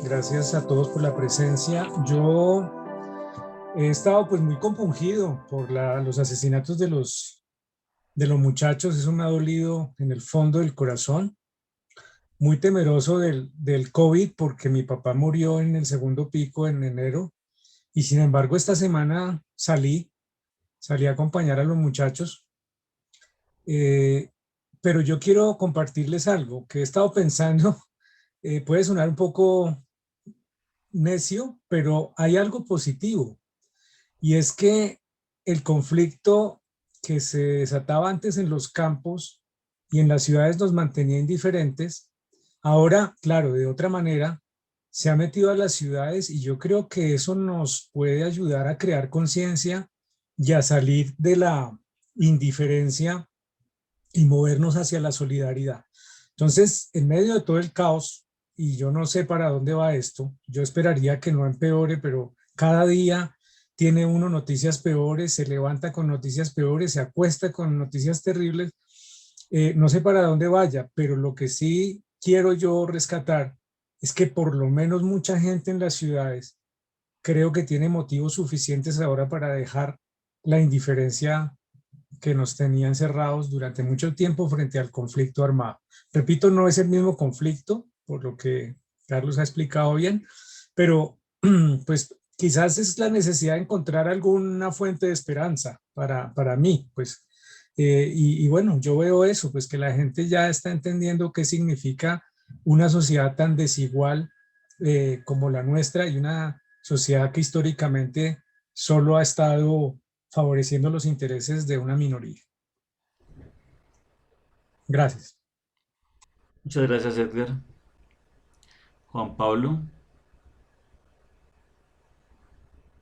Gracias a todos por la presencia. Yo he estado pues muy compungido por los asesinatos de los muchachos. Eso me ha dolido en el fondo del corazón. Muy temeroso del COVID porque mi papá murió en el segundo pico en enero y sin embargo esta semana salí a acompañar a los muchachos. Eh, pero yo quiero compartirles algo que he estado pensando. Puede sonar un poco necio, pero hay algo positivo. Y es que el conflicto que se desataba antes en los campos y en las ciudades nos mantenía indiferentes, ahora, claro, de otra manera, se ha metido a las ciudades y yo creo que eso nos puede ayudar a crear conciencia y a salir de la indiferencia y movernos hacia la solidaridad. Entonces, en medio de todo el caos, y yo no sé para dónde va esto, yo esperaría que no empeore, pero cada día tiene uno noticias peores, se levanta con noticias peores, se acuesta con noticias terribles. No sé para dónde vaya, pero lo que sí quiero yo rescatar es que por lo menos mucha gente en las ciudades creo que tiene motivos suficientes ahora para dejar la indiferencia que nos tenía encerrados durante mucho tiempo frente al conflicto armado. Repito, no es el mismo conflicto, por lo que Carlos ha explicado bien, pero pues quizás es la necesidad de encontrar alguna fuente de esperanza para mí, pues. Y bueno, yo veo eso, pues que la gente ya está entendiendo qué significa una sociedad tan desigual como la nuestra y una sociedad que históricamente solo ha estado favoreciendo los intereses de una minoría. Gracias. Muchas gracias, Edgar. Juan Pablo.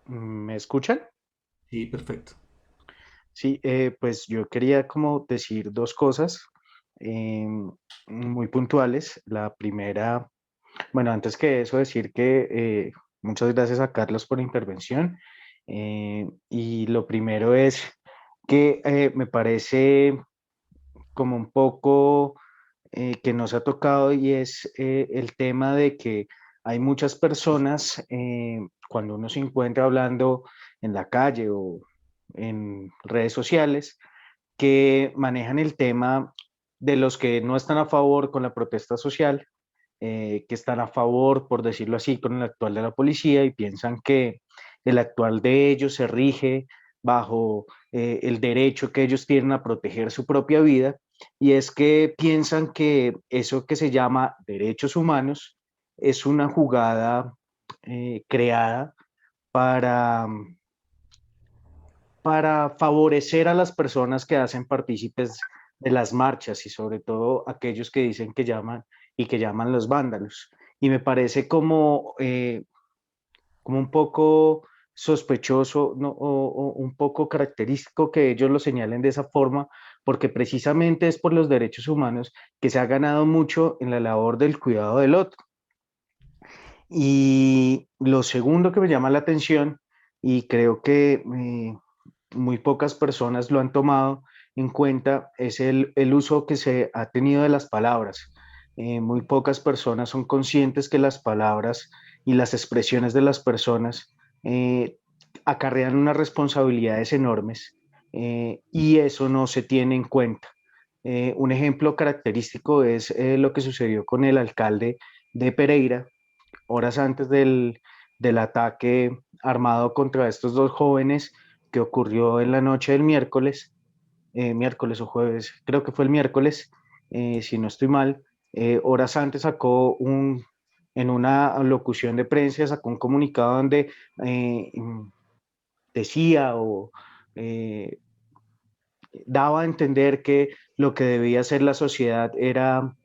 ¿Me escuchan? Sí, perfecto. Sí, pues yo quería como decir dos cosas muy puntuales. La primera, bueno, antes que eso decir que muchas gracias a Carlos por la intervención. Y lo primero es que me parece como un poco que nos ha tocado y es el tema de que hay muchas personas cuando uno se encuentra hablando en la calle o en redes sociales que manejan el tema de los que no están a favor con la protesta social, que están a favor, por decirlo así, con el actual de la policía y piensan que el actual de ellos se rige bajo el derecho que ellos tienen a proteger su propia vida, y es que piensan que eso que se llama derechos humanos es una jugada creada para, para favorecer a las personas que hacen partícipes de las marchas y sobre todo aquellos que dicen que llaman y que llaman los vándalos. Y me parece como un poco sospechoso, ¿no? O un poco característico que ellos lo señalen de esa forma, porque precisamente es por los derechos humanos que se ha ganado mucho en la labor del cuidado del otro. Y lo segundo que me llama la atención, y creo que muy pocas personas lo han tomado en cuenta, es el uso que se ha tenido de las palabras. Muy pocas personas son conscientes que las palabras y las expresiones de las personas acarrean unas responsabilidades enormes, y eso no se tiene en cuenta. Un ejemplo característico es lo que sucedió con el alcalde de Pereira horas antes del ataque armado contra estos dos jóvenes que ocurrió en la noche del miércoles, miércoles o jueves, creo que fue el miércoles, si no estoy mal. Horas antes en una locución de prensa, sacó un comunicado donde eh, decía o eh, daba a entender que lo que debía hacer la sociedad era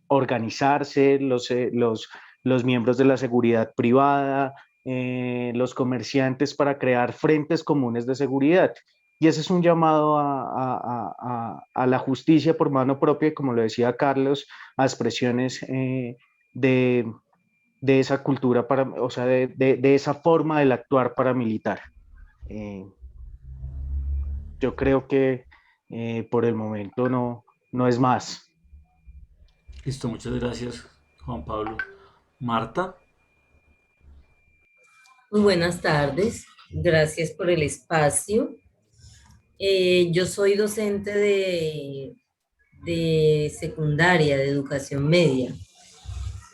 organizarse, los miembros de la seguridad privada, los comerciantes para crear frentes comunes de seguridad. Y ese es un llamado a la justicia por mano propia, como lo decía Carlos, a expresiones de, de esa cultura, o sea, de esa forma del actuar paramilitar. Eh, yo creo que por el momento no es más. Listo, muchas gracias, Juan Pablo. Marta. Muy buenas tardes, gracias por el espacio. Yo soy docente de secundaria, de educación media,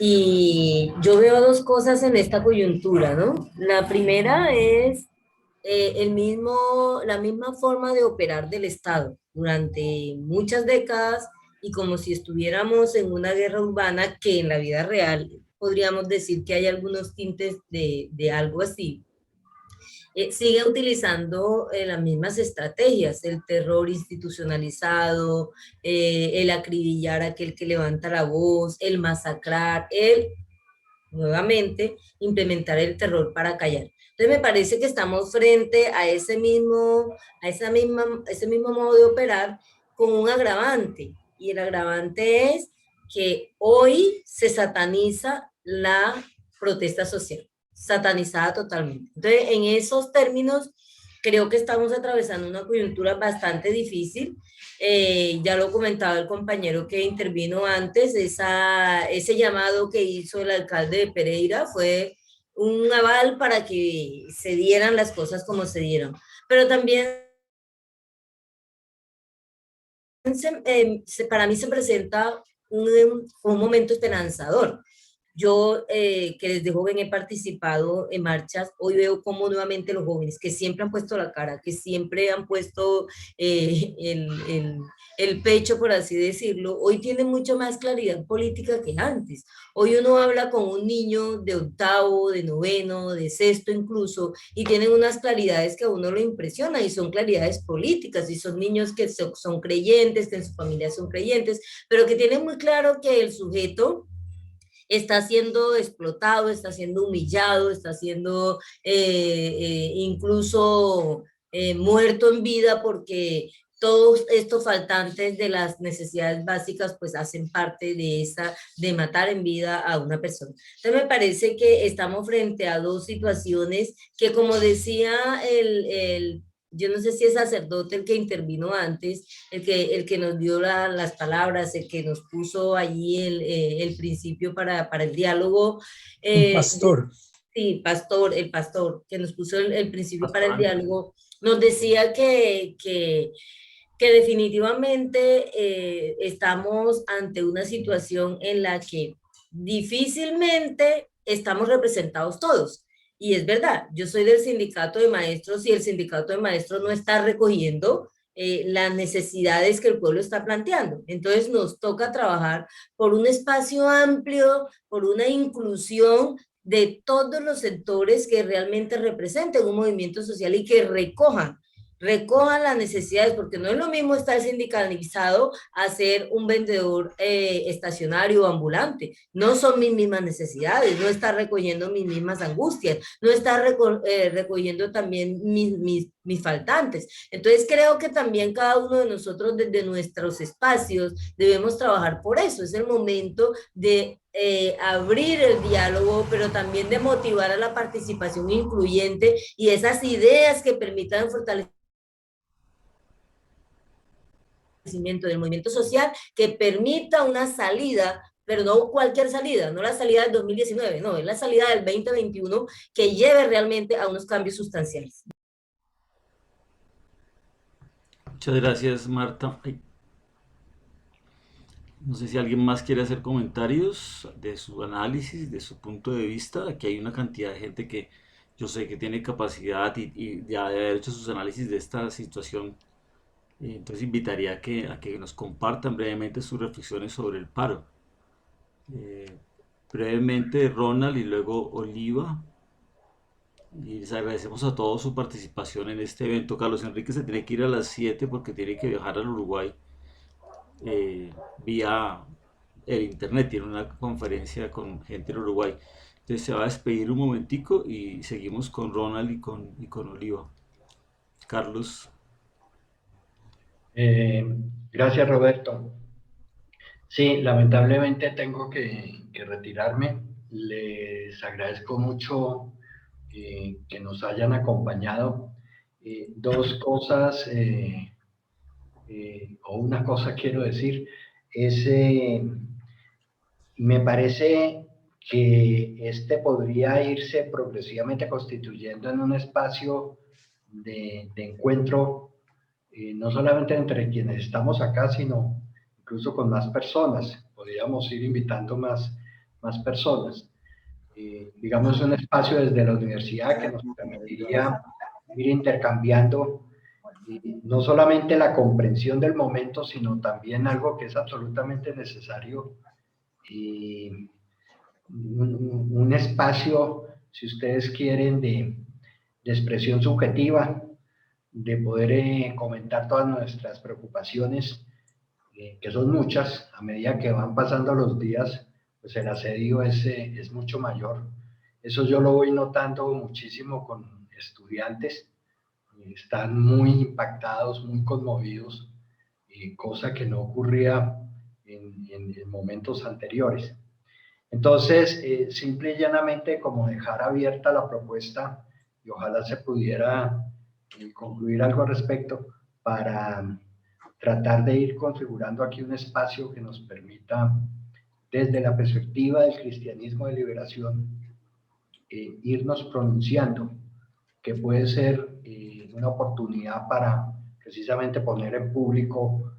y yo veo dos cosas en esta coyuntura, ¿no? La primera es la misma forma de operar del Estado durante muchas décadas y como si estuviéramos en una guerra urbana que en la vida real podríamos decir que hay algunos tintes de algo así. Sigue utilizando las mismas estrategias, el terror institucionalizado, el acribillar a aquel que levanta la voz, el masacrar, el nuevamente implementar el terror para callar. Entonces me parece que estamos frente a ese mismo modo de operar con un agravante, y el agravante es que hoy se sataniza la protesta social, satanizada totalmente. Entonces, en esos términos, creo que estamos atravesando una coyuntura bastante difícil. Ya lo comentaba el compañero que intervino antes, ese llamado que hizo el alcalde de Pereira fue un aval para que se dieran las cosas como se dieron. Pero también para mí se presenta un momento esperanzador. Yo, que desde joven he participado en marchas, hoy veo cómo nuevamente los jóvenes, que siempre han puesto la cara, que siempre han puesto el pecho, por así decirlo, hoy tienen mucho más claridad política que antes. Hoy uno habla con un niño de octavo, de noveno, de sexto incluso, y tienen unas claridades que a uno lo impresiona, y son claridades políticas, y son niños que son creyentes, que en su familia son creyentes, pero que tienen muy claro que el sujeto está siendo explotado, está siendo humillado, está siendo incluso muerto en vida, porque todos estos faltantes de las necesidades básicas pues hacen parte de matar en vida a una persona. Entonces me parece que estamos frente a dos situaciones que, como decía yo no sé si es sacerdote el que intervino antes, el que nos dio las palabras, el que nos puso allí el principio para el diálogo. Un Eh, pastor. sí, el pastor, que nos puso el principio para Pastor el Ángel. diálogo, nos decía que definitivamente estamos ante una situación en la que difícilmente estamos representados todos. Y es verdad, yo soy del sindicato de maestros y el sindicato de maestros no está recogiendo las necesidades que el pueblo está planteando. Entonces nos toca trabajar por un espacio amplio, por una inclusión de todos los sectores que realmente representen un movimiento social y que recojan las necesidades, porque no es lo mismo estar sindicalizado a ser un vendedor estacionario o ambulante. No son mis mismas necesidades, no está recogiendo mis mismas angustias, no está recogiendo también mis faltantes. Entonces creo que también cada uno de nosotros desde nuestros espacios debemos trabajar por eso. Es el momento de abrir el diálogo, pero también de motivar a la participación incluyente y esas ideas que permitan fortalecer del movimiento social, que permita una salida, pero no cualquier salida, no la salida del 2019, no, es la salida del 2021 que lleve realmente a unos cambios sustanciales. Muchas gracias, Marta. Ay, no sé si alguien más quiere hacer comentarios de su análisis, de su punto de vista. Aquí hay una cantidad de gente que yo sé que tiene capacidad y ya de haber hecho sus análisis de esta situación. Entonces invitaría a que nos compartan brevemente sus reflexiones sobre el paro. Eh, brevemente Ronald y luego Oliva. Y les agradecemos a todos su participación en este evento. Carlos Enrique se tiene que ir a las 7 porque tiene que viajar al Uruguay vía el internet. Tiene una conferencia con gente en Uruguay. Entonces se va a despedir un momentico y seguimos con Ronald y con Oliva. Carlos. Eh, gracias, Roberto. Sí, lamentablemente tengo que retirarme. Les agradezco mucho que nos hayan acompañado. Dos cosas, o una cosa quiero decir, es, me parece que este podría irse progresivamente constituyendo en un espacio de encuentro, no solamente entre quienes estamos acá, sino incluso con más personas. Podríamos ir invitando más personas. Digamos, un espacio desde la universidad que nos permitiría ir intercambiando no solamente la comprensión del momento, sino también algo que es absolutamente necesario, un espacio, si ustedes quieren, de expresión subjetiva, de poder comentar todas nuestras preocupaciones, que son muchas. A medida que van pasando los días, pues el asedio es mucho mayor. Eso yo lo voy notando muchísimo con estudiantes. Están muy impactados, muy conmovidos, cosa que no ocurría en momentos anteriores. Entonces, simple y llanamente como dejar abierta la propuesta y ojalá se pudiera concluir algo al respecto para tratar de ir configurando aquí un espacio que nos permita, desde la perspectiva del cristianismo de liberación, irnos pronunciando, que puede ser una oportunidad para precisamente poner en público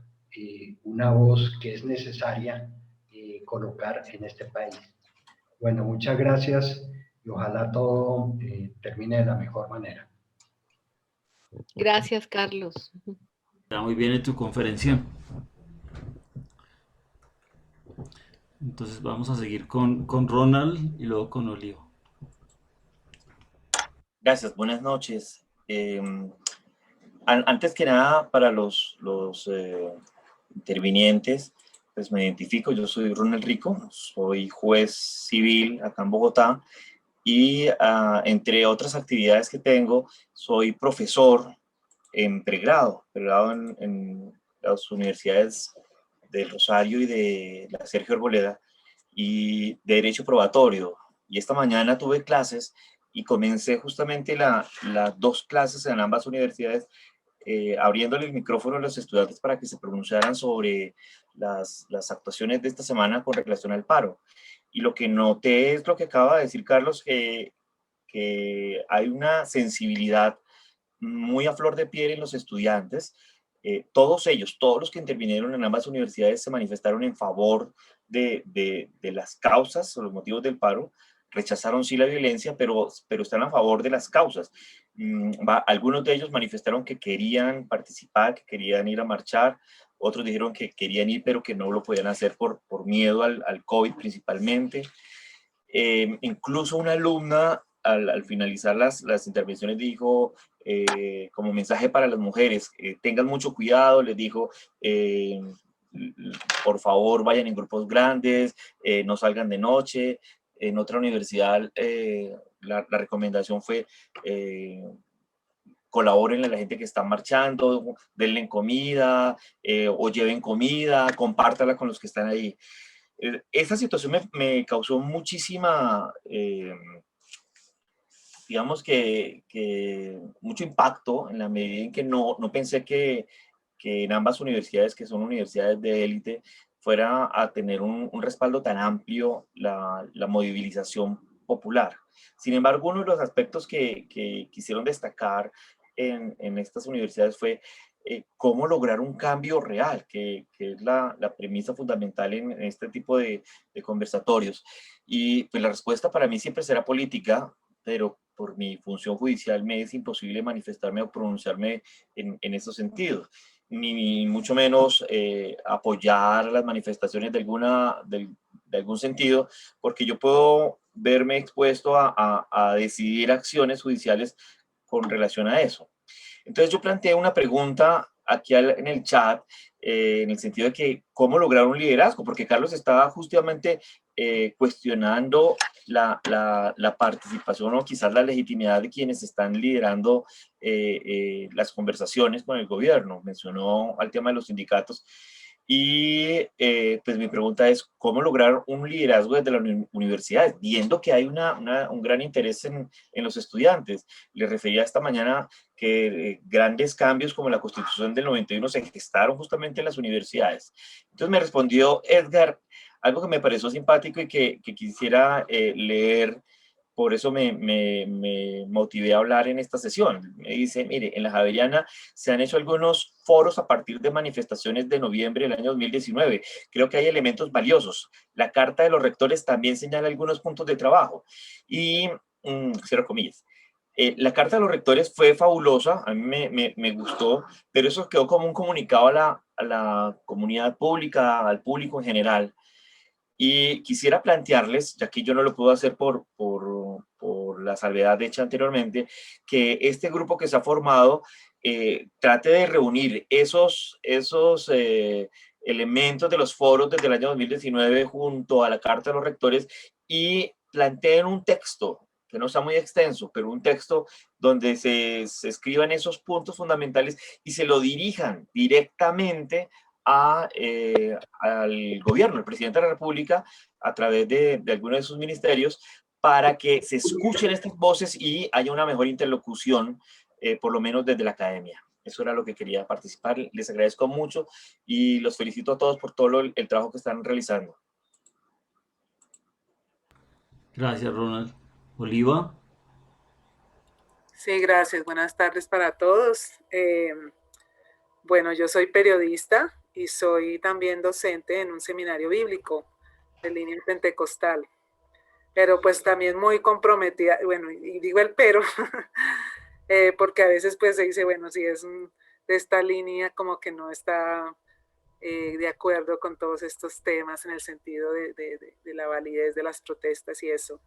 una voz que es necesaria colocar en este país. Bueno, muchas gracias y ojalá todo termine de la mejor manera. Gracias, Carlos. Está muy bien en tu conferencia. Entonces vamos a seguir con Ronald y luego con Olivo. Gracias, buenas noches. Antes que nada, para los intervinientes, pues me identifico, yo soy Ronald Rico, soy juez civil acá en Bogotá y entre otras actividades que tengo, soy profesor en pregrado en las universidades del Rosario y de la Sergio Arboleda y de Derecho Probatorio. Y esta mañana tuve clases y comencé justamente las dos clases en ambas universidades abriéndole el micrófono a los estudiantes para que se pronunciaran sobre las actuaciones de esta semana con relación al paro. Y lo que noté es lo que acaba de decir Carlos, que hay una sensibilidad muy a flor de piel en los estudiantes. Todos ellos, todos los que intervinieron en ambas universidades se manifestaron en favor de las causas o los motivos del paro. Rechazaron sí la violencia, pero están a favor de las causas. Algunos de ellos manifestaron que querían participar, que querían ir a marchar. Otros dijeron que querían ir, pero que no lo podían hacer por miedo al COVID principalmente. Incluso una alumna, al finalizar las intervenciones, dijo, como mensaje para las mujeres, tengan mucho cuidado, les dijo, por favor vayan en grupos grandes, no salgan de noche. En otra universidad la recomendación fue colaboren a la gente que está marchando, denle comida o lleven comida, compártala con los que están ahí. Esta situación me causó muchísima, digamos que mucho impacto en la medida en que no pensé que en ambas universidades, que son universidades de élite, fuera a tener un respaldo tan amplio la movilización popular. Sin embargo, uno de los aspectos que quisieron destacar en estas universidades fue cómo lograr un cambio real, que es la premisa fundamental en este tipo de conversatorios. Y pues la respuesta para mí siempre será política, pero por mi función judicial me es imposible manifestarme o pronunciarme en esos sentidos. Ni mucho menos apoyar las manifestaciones de algún sentido, porque yo puedo verme expuesto a decidir acciones judiciales con relación a eso. Entonces yo planteé una pregunta aquí en el chat, en el sentido de que cómo lograr un liderazgo, porque Carlos estaba justamente cuestionando la participación o quizás la legitimidad de quienes están liderando las conversaciones con el gobierno. Mencionó al tema de los sindicatos. Y pues mi pregunta es, ¿cómo lograr un liderazgo desde las universidades? Viendo que hay un gran interés en los estudiantes. Les refería esta mañana que grandes cambios como la Constitución del 91 se gestaron justamente en las universidades. Entonces me respondió Edgar, algo que me pareció simpático y que quisiera leer. Por eso me motivé a hablar en esta sesión. Me dice, mire, en la Javeriana se han hecho algunos foros a partir de manifestaciones de noviembre del año 2019. Creo que hay elementos valiosos. La Carta de los Rectores también señala algunos puntos de trabajo. Y, cierro comillas, la Carta de los Rectores fue fabulosa, a mí me gustó, pero eso quedó como un comunicado a la comunidad pública, al público en general. Y quisiera plantearles, ya que yo no lo puedo hacer por la salvedad hecha anteriormente, que este grupo que se ha formado trate de reunir esos elementos de los foros desde el año 2019 junto a la Carta de los Rectores y planteen un texto, que no sea muy extenso, pero un texto donde se escriban esos puntos fundamentales y se lo dirijan directamente al gobierno, el presidente de la República, a través de algunos de sus ministerios, para que se escuchen estas voces y haya una mejor interlocución, por lo menos desde la academia. Eso era lo que quería participar. Les agradezco mucho y los felicito a todos por todo el trabajo que están realizando. Gracias, Ronald. Oliva. Sí, gracias. Buenas tardes para todos. Bueno, yo soy periodista y soy también docente en un seminario bíblico de línea pentecostal, pero pues también muy comprometida, bueno, y digo el pero, porque a veces pues se dice, bueno, si es de esta línea como que no está de acuerdo con todos estos temas en el sentido de la validez de las protestas y eso.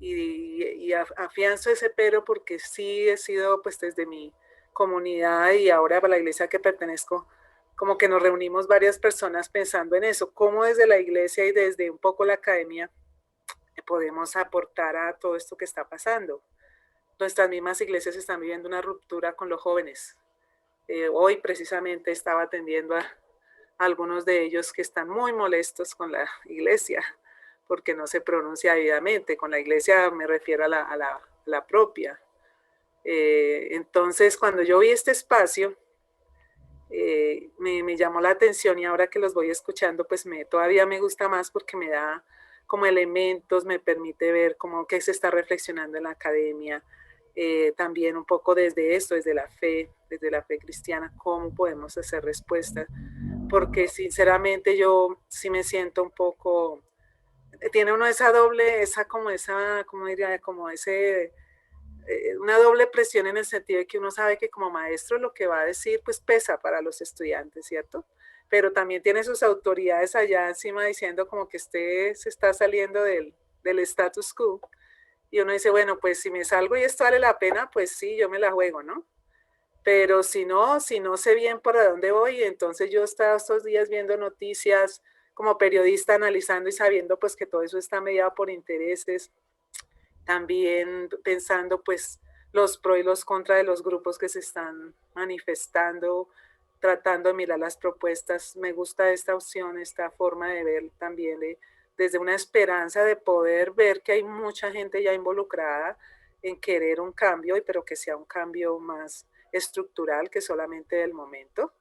Y afianzo ese pero porque sí he sido pues desde mi comunidad y ahora para la iglesia que pertenezco, como que nos reunimos varias personas pensando en eso, cómo desde la iglesia y desde un poco la academia podemos aportar a todo esto que está pasando. Nuestras mismas iglesias están viviendo una ruptura con los jóvenes. Hoy precisamente estaba atendiendo a algunos de ellos que están muy molestos con la iglesia porque no se pronuncia debidamente. Con la iglesia me refiero a la propia. Entonces, cuando yo vi este espacio, me llamó la atención y ahora que los voy escuchando, pues todavía me gusta más porque me da como elementos, me permite ver cómo que se está reflexionando en la academia, también un poco desde esto, desde la fe cristiana, cómo podemos hacer respuestas, porque sinceramente yo sí me siento un poco, tiene uno esa doble, ¿cómo diría? Como una doble presión en el sentido de que uno sabe que como maestro lo que va a decir pues pesa para los estudiantes, ¿cierto? Pero también tiene sus autoridades allá encima diciendo como que se está saliendo del status quo. Y uno dice, bueno, pues si me salgo y esto vale la pena, pues sí, yo me la juego, ¿no? Pero si no sé bien por dónde voy, entonces yo he estado estos días viendo noticias como periodista, analizando y sabiendo pues que todo eso está mediado por intereses, también pensando pues los pro y los contra de los grupos que se están manifestando, tratando de mirar las propuestas. Me gusta esta opción, esta forma de ver también desde una esperanza de poder ver que hay mucha gente ya involucrada en querer un cambio, pero que sea un cambio más estructural que solamente del momento.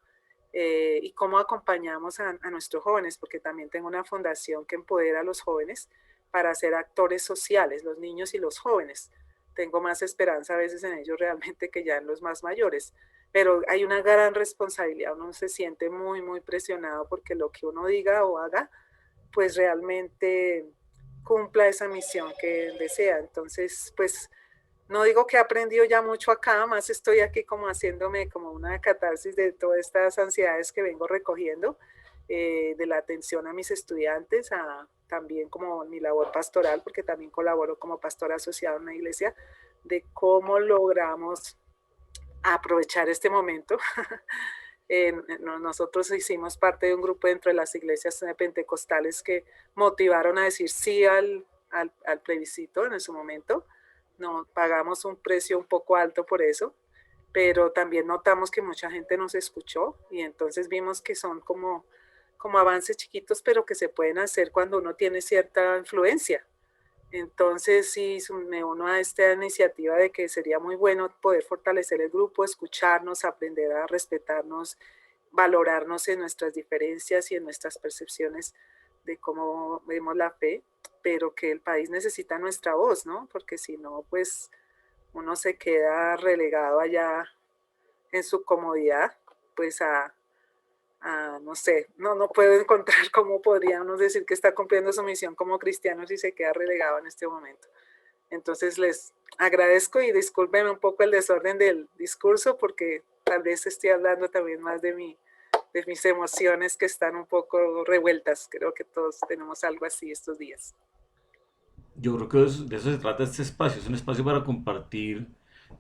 Y cómo acompañamos a nuestros jóvenes, porque también tengo una fundación que empodera a los jóvenes para ser actores sociales, los niños y los jóvenes. Tengo más esperanza a veces en ellos realmente que ya en los más mayores, pero hay una gran responsabilidad, uno se siente muy, muy presionado porque lo que uno diga o haga, pues realmente cumpla esa misión que desea. Entonces, pues no digo que he aprendido ya mucho acá, más estoy aquí como haciéndome como una catarsis de todas estas ansiedades que vengo recogiendo, de la atención a mis estudiantes, también como mi labor pastoral, porque también colaboro como pastor asociado en una iglesia, de cómo logramos aprovechar este momento. Nosotros hicimos parte de un grupo dentro de las iglesias pentecostales que motivaron a decir sí al plebiscito en su momento. No, pagamos un precio un poco alto por eso, pero también notamos que mucha gente nos escuchó y entonces vimos que son como avances chiquitos, pero que se pueden hacer cuando uno tiene cierta influencia. Entonces sí, me uno a esta iniciativa de que sería muy bueno poder fortalecer el grupo, escucharnos, aprender a respetarnos, valorarnos en nuestras diferencias y en nuestras percepciones, de cómo vemos la fe, pero que el país necesita nuestra voz, ¿no? Porque si no, pues uno se queda relegado allá en su comodidad, pues no sé, no puedo encontrar cómo podríamos decir que está cumpliendo su misión como cristiano si se queda relegado en este momento. Entonces les agradezco y discúlpenme un poco el desorden del discurso porque tal vez estoy hablando también más de mis emociones que están un poco revueltas. Creo que todos tenemos algo así estos días. Yo creo que de eso se trata este espacio, es un espacio para compartir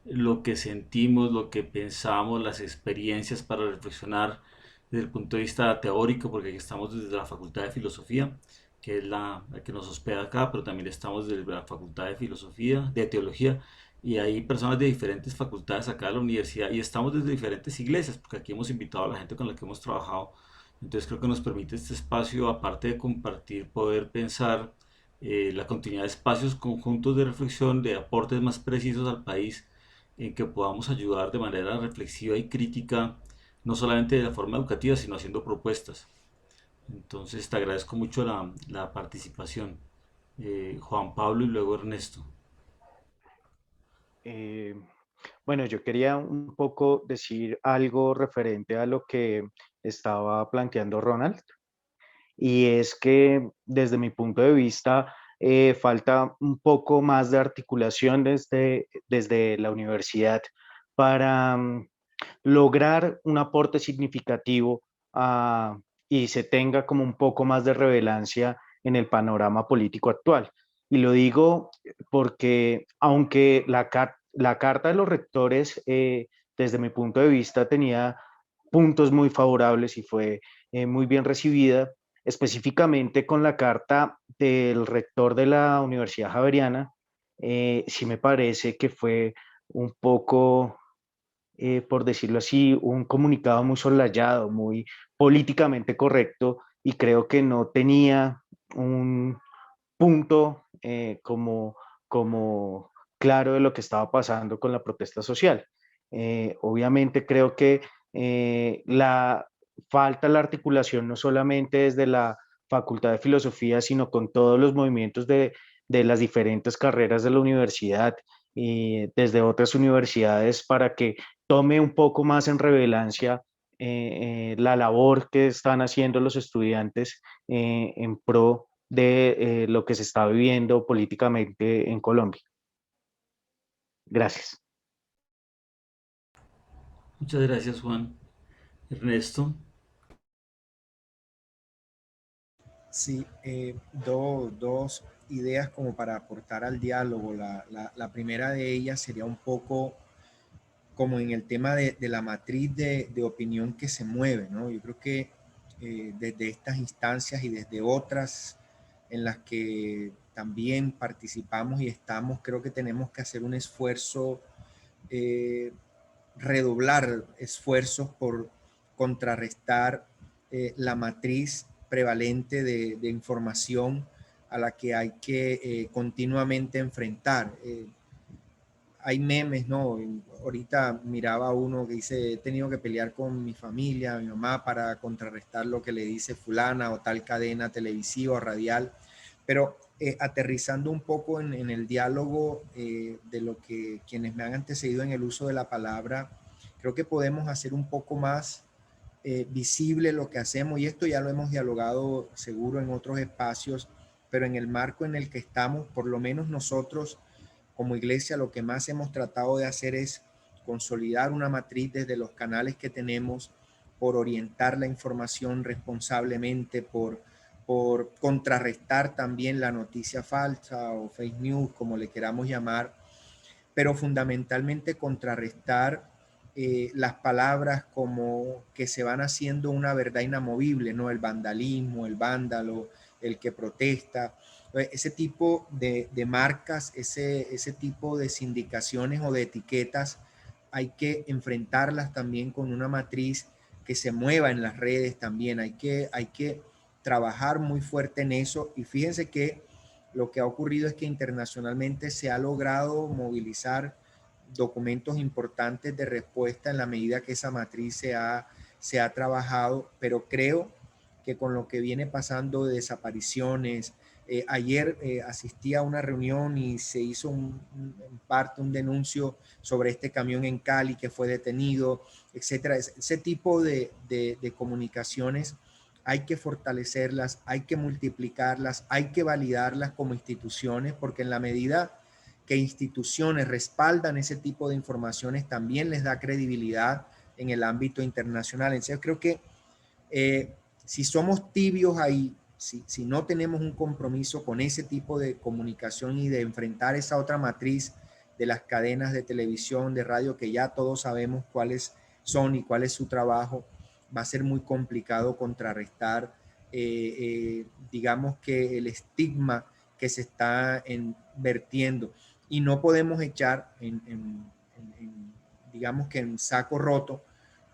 lo que sentimos, lo que pensamos, las experiencias para reflexionar desde el punto de vista teórico, porque aquí estamos desde la Facultad de Filosofía, que es la que nos hospeda acá, pero también estamos desde la Facultad de Filosofía, de Teología, y hay personas de diferentes facultades acá de la universidad, y estamos desde diferentes iglesias, porque aquí hemos invitado a la gente con la que hemos trabajado. Entonces creo que nos permite este espacio, aparte de compartir, poder pensar la continuidad de espacios conjuntos de reflexión, de aportes más precisos al país, en que podamos ayudar de manera reflexiva y crítica, no solamente de la forma educativa, sino haciendo propuestas. Entonces te agradezco mucho la participación, Juan Pablo y luego Ernesto. Eh, bueno, yo quería un poco decir algo referente a lo que estaba planteando Ronald, y es que desde mi punto de vista falta un poco más de articulación desde la universidad para lograr un aporte significativo ah, y se tenga como un poco más de relevancia en el panorama político actual. Y lo digo porque aunque la carta de los rectores, desde mi punto de vista, tenía puntos muy favorables y fue muy bien recibida, específicamente con la carta del rector de la Universidad Javeriana, sí me parece que fue un poco, por decirlo así, un comunicado muy soslayado, muy políticamente correcto, y creo que no tenía un punto como claro de lo que estaba pasando con la protesta social. Obviamente creo que falta la articulación no solamente desde la Facultad de Filosofía, sino con todos los movimientos de las diferentes carreras de la universidad y desde otras universidades para que tome un poco más en relevancia la labor que están haciendo los estudiantes en pro de lo que se está viviendo políticamente en Colombia. Gracias. Muchas gracias, Juan. Ernesto. Sí, dos ideas como para aportar al diálogo. La primera de ellas sería un poco como en el tema de la matriz de opinión que se mueve, ¿no? Yo creo que desde estas instancias y desde otras en las que también participamos y estamos, creo que tenemos que hacer un esfuerzo, redoblar esfuerzos por contrarrestar la matriz prevalente de información a la que hay que continuamente enfrentar. Hay memes, ¿no? Ahorita miraba uno que dice, he tenido que pelear con mi familia, mi mamá, para contrarrestar lo que le dice fulana o tal cadena televisiva o radial, pero aterrizando un poco en el diálogo de lo que quienes me han antecedido en el uso de la palabra, creo que podemos hacer un poco más visible lo que hacemos, y esto ya lo hemos dialogado seguro en otros espacios, pero en el marco en el que estamos, por lo menos nosotros como iglesia, lo que más hemos tratado de hacer es consolidar una matriz desde los canales que tenemos, por orientar la información responsablemente, por contrarrestar también la noticia falsa o fake news, como le queramos llamar, pero fundamentalmente contrarrestar las palabras como que se van haciendo una verdad inamovible, ¿no? El vandalismo, el vándalo, el que protesta. Ese tipo de marcas, ese tipo de sindicaciones o de etiquetas, hay que enfrentarlas también con una matriz que se mueva en las redes también. Hay que trabajar muy fuerte en eso, y fíjense que lo que ha ocurrido es que internacionalmente se ha logrado movilizar documentos importantes de respuesta en la medida que esa matriz se ha trabajado, pero creo que con lo que viene pasando de desapariciones. Ayer asistí a una reunión y se hizo en parte un denuncio sobre este camión en Cali que fue detenido, etcétera. Ese tipo de comunicaciones hay que fortalecerlas, hay que multiplicarlas, hay que validarlas como instituciones, porque en la medida que instituciones respaldan ese tipo de informaciones, también les da credibilidad en el ámbito internacional. Entonces creo que si somos tibios ahí, si no tenemos un compromiso con ese tipo de comunicación y de enfrentar esa otra matriz de las cadenas de televisión, de radio, que ya todos sabemos cuáles son y cuál es su trabajo, va a ser muy complicado contrarrestar, digamos que el estigma que se está vertiendo. Y no podemos echar digamos que en saco roto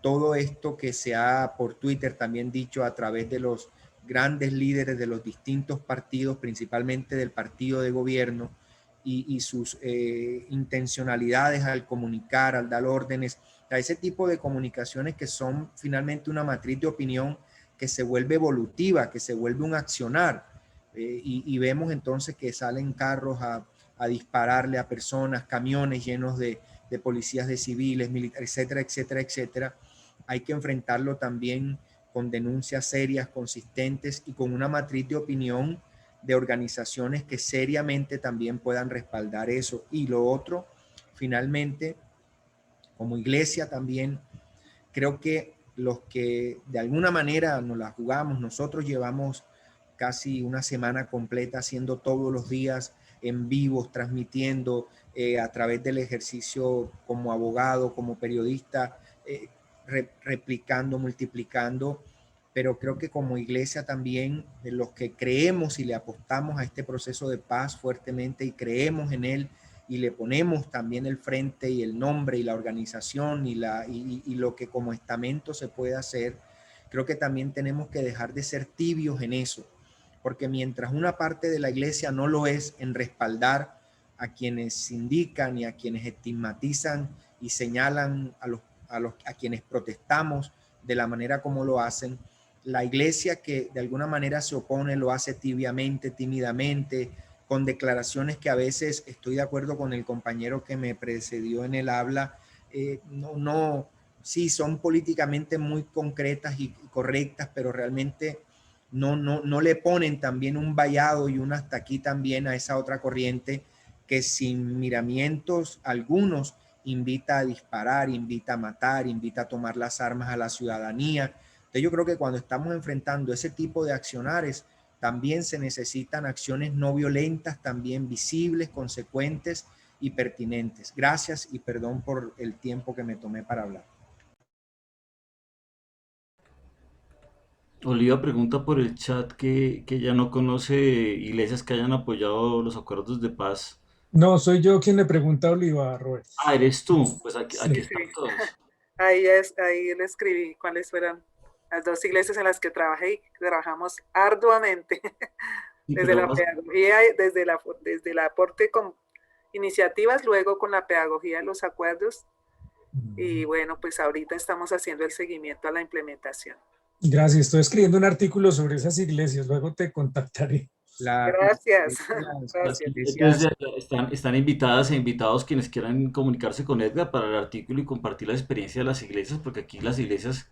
todo esto que se ha por Twitter también dicho a través de los grandes líderes de los distintos partidos, principalmente del partido de gobierno, y sus intencionalidades al comunicar, al dar órdenes, a ese tipo de comunicaciones que son finalmente una matriz de opinión que se vuelve evolutiva, que se vuelve un accionar, y vemos entonces que salen carros a dispararle a personas, camiones llenos de policías, de civiles, militares, etcétera, etcétera, etcétera. Hay que enfrentarlo también con denuncias serias, consistentes y con una matriz de opinión de organizaciones que seriamente también puedan respaldar eso. Y lo otro, finalmente, como iglesia también, creo que los que de alguna manera nos la jugamos, nosotros llevamos casi una semana completa haciendo todos los días en vivo, transmitiendo a través del ejercicio como abogado, como periodista, replicando, multiplicando, pero creo que como iglesia también, de los que creemos y le apostamos a este proceso de paz fuertemente y creemos en él y le ponemos también el frente y el nombre y la organización y lo que como estamento se puede hacer, creo que también tenemos que dejar de ser tibios en eso, porque mientras una parte de la iglesia no lo es en respaldar a quienes indican y a quienes estigmatizan y señalan a quienes protestamos de la manera como lo hacen, la iglesia que de alguna manera se opone lo hace tibiamente, tímidamente, con declaraciones que a veces, estoy de acuerdo con el compañero que me precedió en el habla, sí son políticamente muy concretas y correctas, pero realmente no le ponen también un vallado y un hasta aquí también a esa otra corriente que sin miramientos algunos invita a disparar, invita a matar, invita a tomar las armas a la ciudadanía. Entonces yo creo que cuando estamos enfrentando ese tipo de accionares, también se necesitan acciones no violentas, también visibles, consecuentes y pertinentes. Gracias y perdón por el tiempo que me tomé para hablar. Oliva pregunta por el chat que ya no conoce iglesias que hayan apoyado los acuerdos de paz. No, soy yo quien le pregunta a Oliva, Robert. Ah, eres tú. Pues aquí Sí. están todos. Ahí le escribí cuáles fueron las dos iglesias en las que trabajé y trabajamos arduamente. Sí, Desde pero la pedagogía, desde el aporte con iniciativas, luego con la pedagogía de los acuerdos. Y bueno, pues ahorita estamos haciendo el seguimiento a la implementación. Gracias, estoy escribiendo un artículo sobre esas iglesias, luego te contactaré. Gracias. Las Gracias. iglesias están invitadas e invitados quienes quieran comunicarse con Edgar para el artículo y compartir la experiencia de las iglesias, porque aquí las iglesias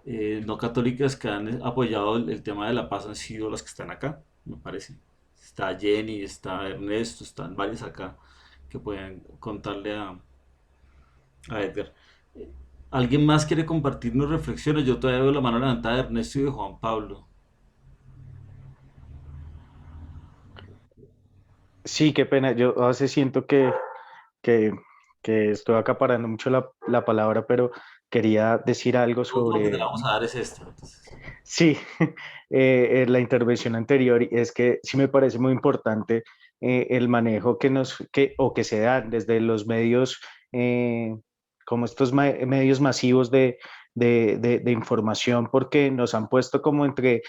no católicas que han apoyado el tema de la paz han sido las que están acá, me parece. Está Jenny, está Ernesto, están varios acá que pueden contarle a Edgar. ¿Alguien más quiere compartirnos reflexiones? Yo todavía veo la mano levantada de Ernesto y de Juan Pablo. Sí, qué pena. Yo a veces siento que, que estoy acaparando mucho la palabra, pero quería decir algo Lo último que te sobre, vamos a dar es esta. Entonces. sí, la intervención anterior, y es que sí me parece muy importante el manejo que se da desde los medios, como estos medios masivos de información, porque nos han puesto como entre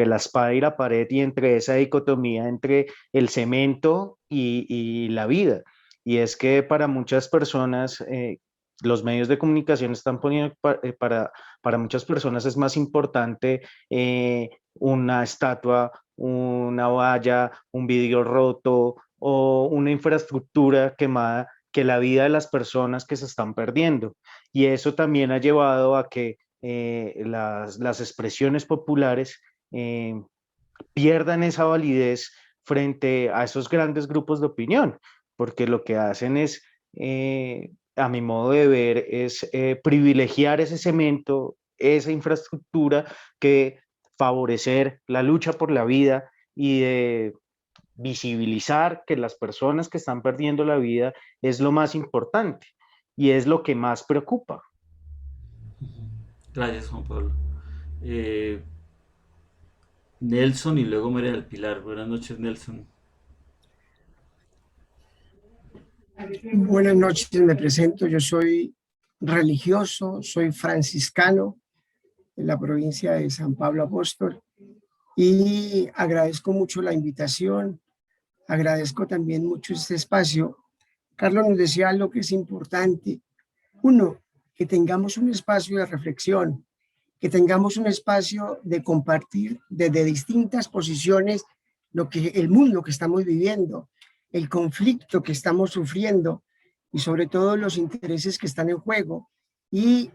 la espada y la pared y entre esa dicotomía entre el cemento y la vida. Y es que para muchas personas los medios de comunicación están poniendo para muchas personas es más importante una estatua, una valla, un vidrio roto o una infraestructura quemada que la vida de las personas que se están perdiendo. Y eso también ha llevado a que las expresiones populares pierdan esa validez frente a esos grandes grupos de opinión, porque lo que hacen es, a mi modo de ver, es privilegiar ese cemento, esa infraestructura, que favorecer la lucha por la vida y de visibilizar que las personas que están perdiendo la vida es lo más importante y es lo que más preocupa. Gracias, Juan Pablo. Nelson y luego María del Pilar. Buenas noches, Nelson. Buenas noches, me presento. Yo soy religioso, soy franciscano en la provincia de San Pablo Apóstol y agradezco mucho la invitación, agradezco también mucho este espacio. Carlos nos decía algo que es importante. Uno, que tengamos un espacio de reflexión, que tengamos un espacio de compartir desde distintas posiciones lo que el mundo que estamos viviendo, el conflicto que estamos sufriendo y sobre todo los intereses que están en juego. Y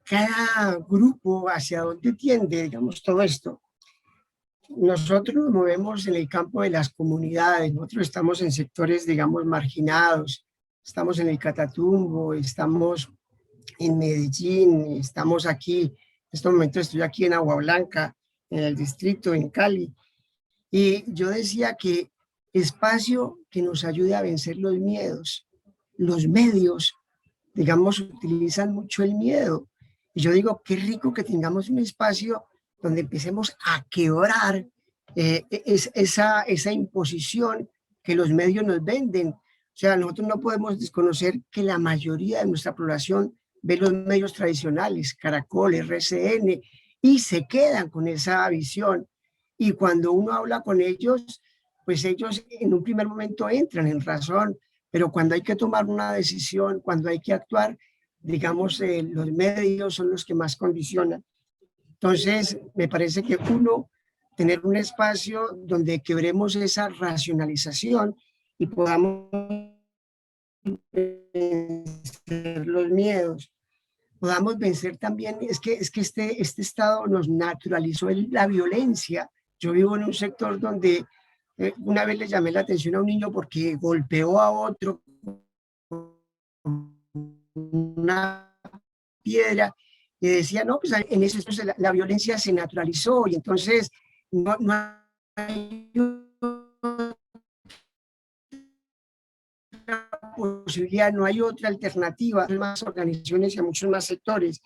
cada grupo hacia dónde tiende, digamos, todo esto. Nosotros nos movemos en el campo de las comunidades, nosotros estamos en sectores, digamos, marginados, estamos en el Catatumbo, estamos en Medellín, estamos aquí, en este momento estoy aquí en Agua Blanca, en el distrito, en Cali. Y yo decía que espacio que nos ayude a vencer los miedos. Los medios, digamos, utilizan mucho el miedo. Y yo digo, qué rico que tengamos un espacio donde empecemos a quebrar esa imposición que los medios nos venden. O sea, nosotros no podemos desconocer que la mayoría de nuestra población ve los medios tradicionales, Caracol, RCN, y se quedan con esa visión. Y cuando uno habla con ellos, pues ellos en un primer momento entran en razón, pero cuando hay que tomar una decisión, cuando hay que actuar, digamos, los medios son los que más condicionan. Entonces, me parece que uno, tener un espacio donde quebremos esa racionalización y podamos vencer los miedos, podamos vencer también, es que este estado nos naturalizó la violencia. Yo vivo en un sector donde una vez le llamé la atención a un niño porque golpeó a otro con una piedra y decía, no, pues en eso la violencia se naturalizó y entonces no hay posibilidad, no hay otra alternativa, hay más organizaciones y a muchos más sectores.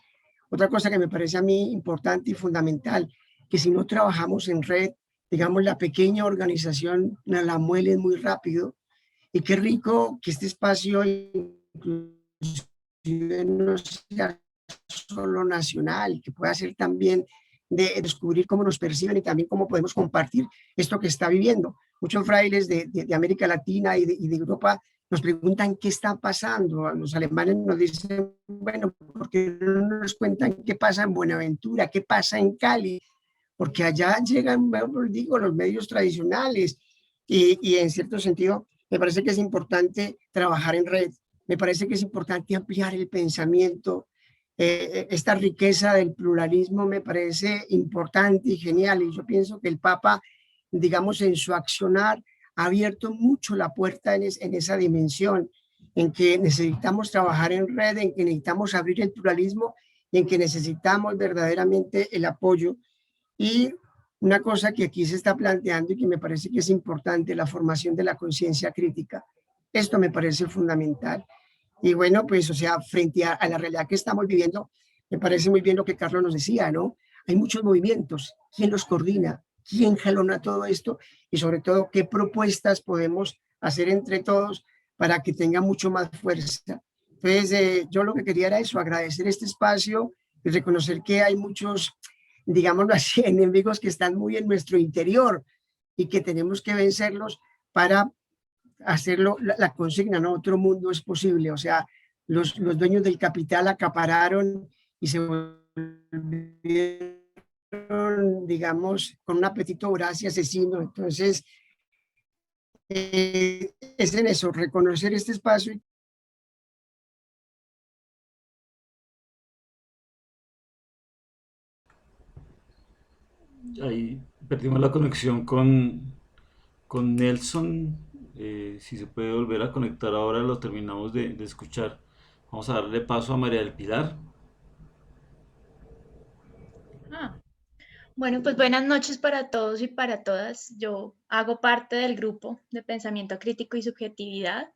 Otra cosa que me parece a mí importante y fundamental, que si no trabajamos en red, digamos, la pequeña organización la muele muy rápido. Y qué rico que este espacio no sea solo nacional, que pueda ser también de descubrir cómo nos perciben y también cómo podemos compartir esto que está viviendo. Muchos frailes de América Latina y de Europa nos preguntan qué está pasando. Los alemanes nos dicen, bueno, ¿por qué no nos cuentan qué pasa en Buenaventura, qué pasa en Cali? Porque allá llegan, digo, los medios tradicionales y en cierto sentido me parece que es importante trabajar en red, me parece que es importante ampliar el pensamiento, esta riqueza del pluralismo me parece importante y genial y yo pienso que el Papa, digamos, en su accionar ha abierto mucho la puerta en esa dimensión, en que necesitamos trabajar en red, en que necesitamos abrir el pluralismo y en que necesitamos verdaderamente el apoyo. Y una cosa que aquí se está planteando y que me parece que es importante, la formación de la conciencia crítica. Esto me parece fundamental. Y bueno, pues, o sea, frente a la realidad que estamos viviendo, me parece muy bien lo que Carlos nos decía, ¿no? Hay muchos movimientos. ¿Quién los coordina? ¿Quién jalona todo esto? Y sobre todo, ¿qué propuestas podemos hacer entre todos para que tenga mucho más fuerza? Entonces, yo lo que quería era eso, agradecer este espacio y reconocer que hay muchos, digámoslo así, enemigos que están muy en nuestro interior y que tenemos que vencerlos para hacerlo, la consigna, ¿no? Otro mundo es posible, o sea, los dueños del capital acapararon y se volvieron, digamos, con un apetito voraz y asesino. Entonces, es en eso, reconocer este espacio. Ahí perdimos la conexión con Nelson. Si se puede volver a conectar ahora, lo terminamos de escuchar. Vamos a darle paso a María del Pilar. Ah, bueno, pues buenas noches para todos y para todas. Yo hago parte del grupo de pensamiento crítico y subjetividad.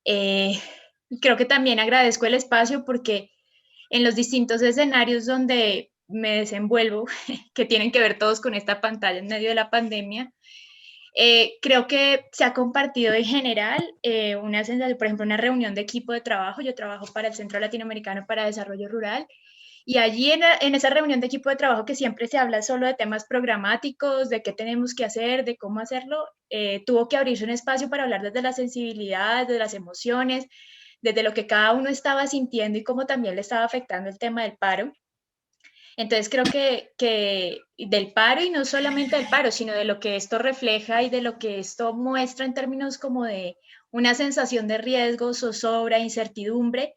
Creo que también agradezco el espacio porque en los distintos escenarios donde me desenvuelvo, que tienen que ver todos con esta pantalla en medio de la pandemia, creo que se ha compartido en general una sensación, por ejemplo, una reunión de equipo de trabajo. Yo trabajo para el Centro Latinoamericano para Desarrollo Rural y allí en esa reunión de equipo de trabajo que siempre se habla solo de temas programáticos, de qué tenemos que hacer, de cómo hacerlo, tuvo que abrirse un espacio para hablar desde la sensibilidad, desde las emociones, desde lo que cada uno estaba sintiendo y cómo también le estaba afectando el tema del paro. Entonces creo que del paro, y no solamente del paro, sino de lo que esto refleja y de lo que esto muestra en términos como de una sensación de riesgo, zozobra, incertidumbre,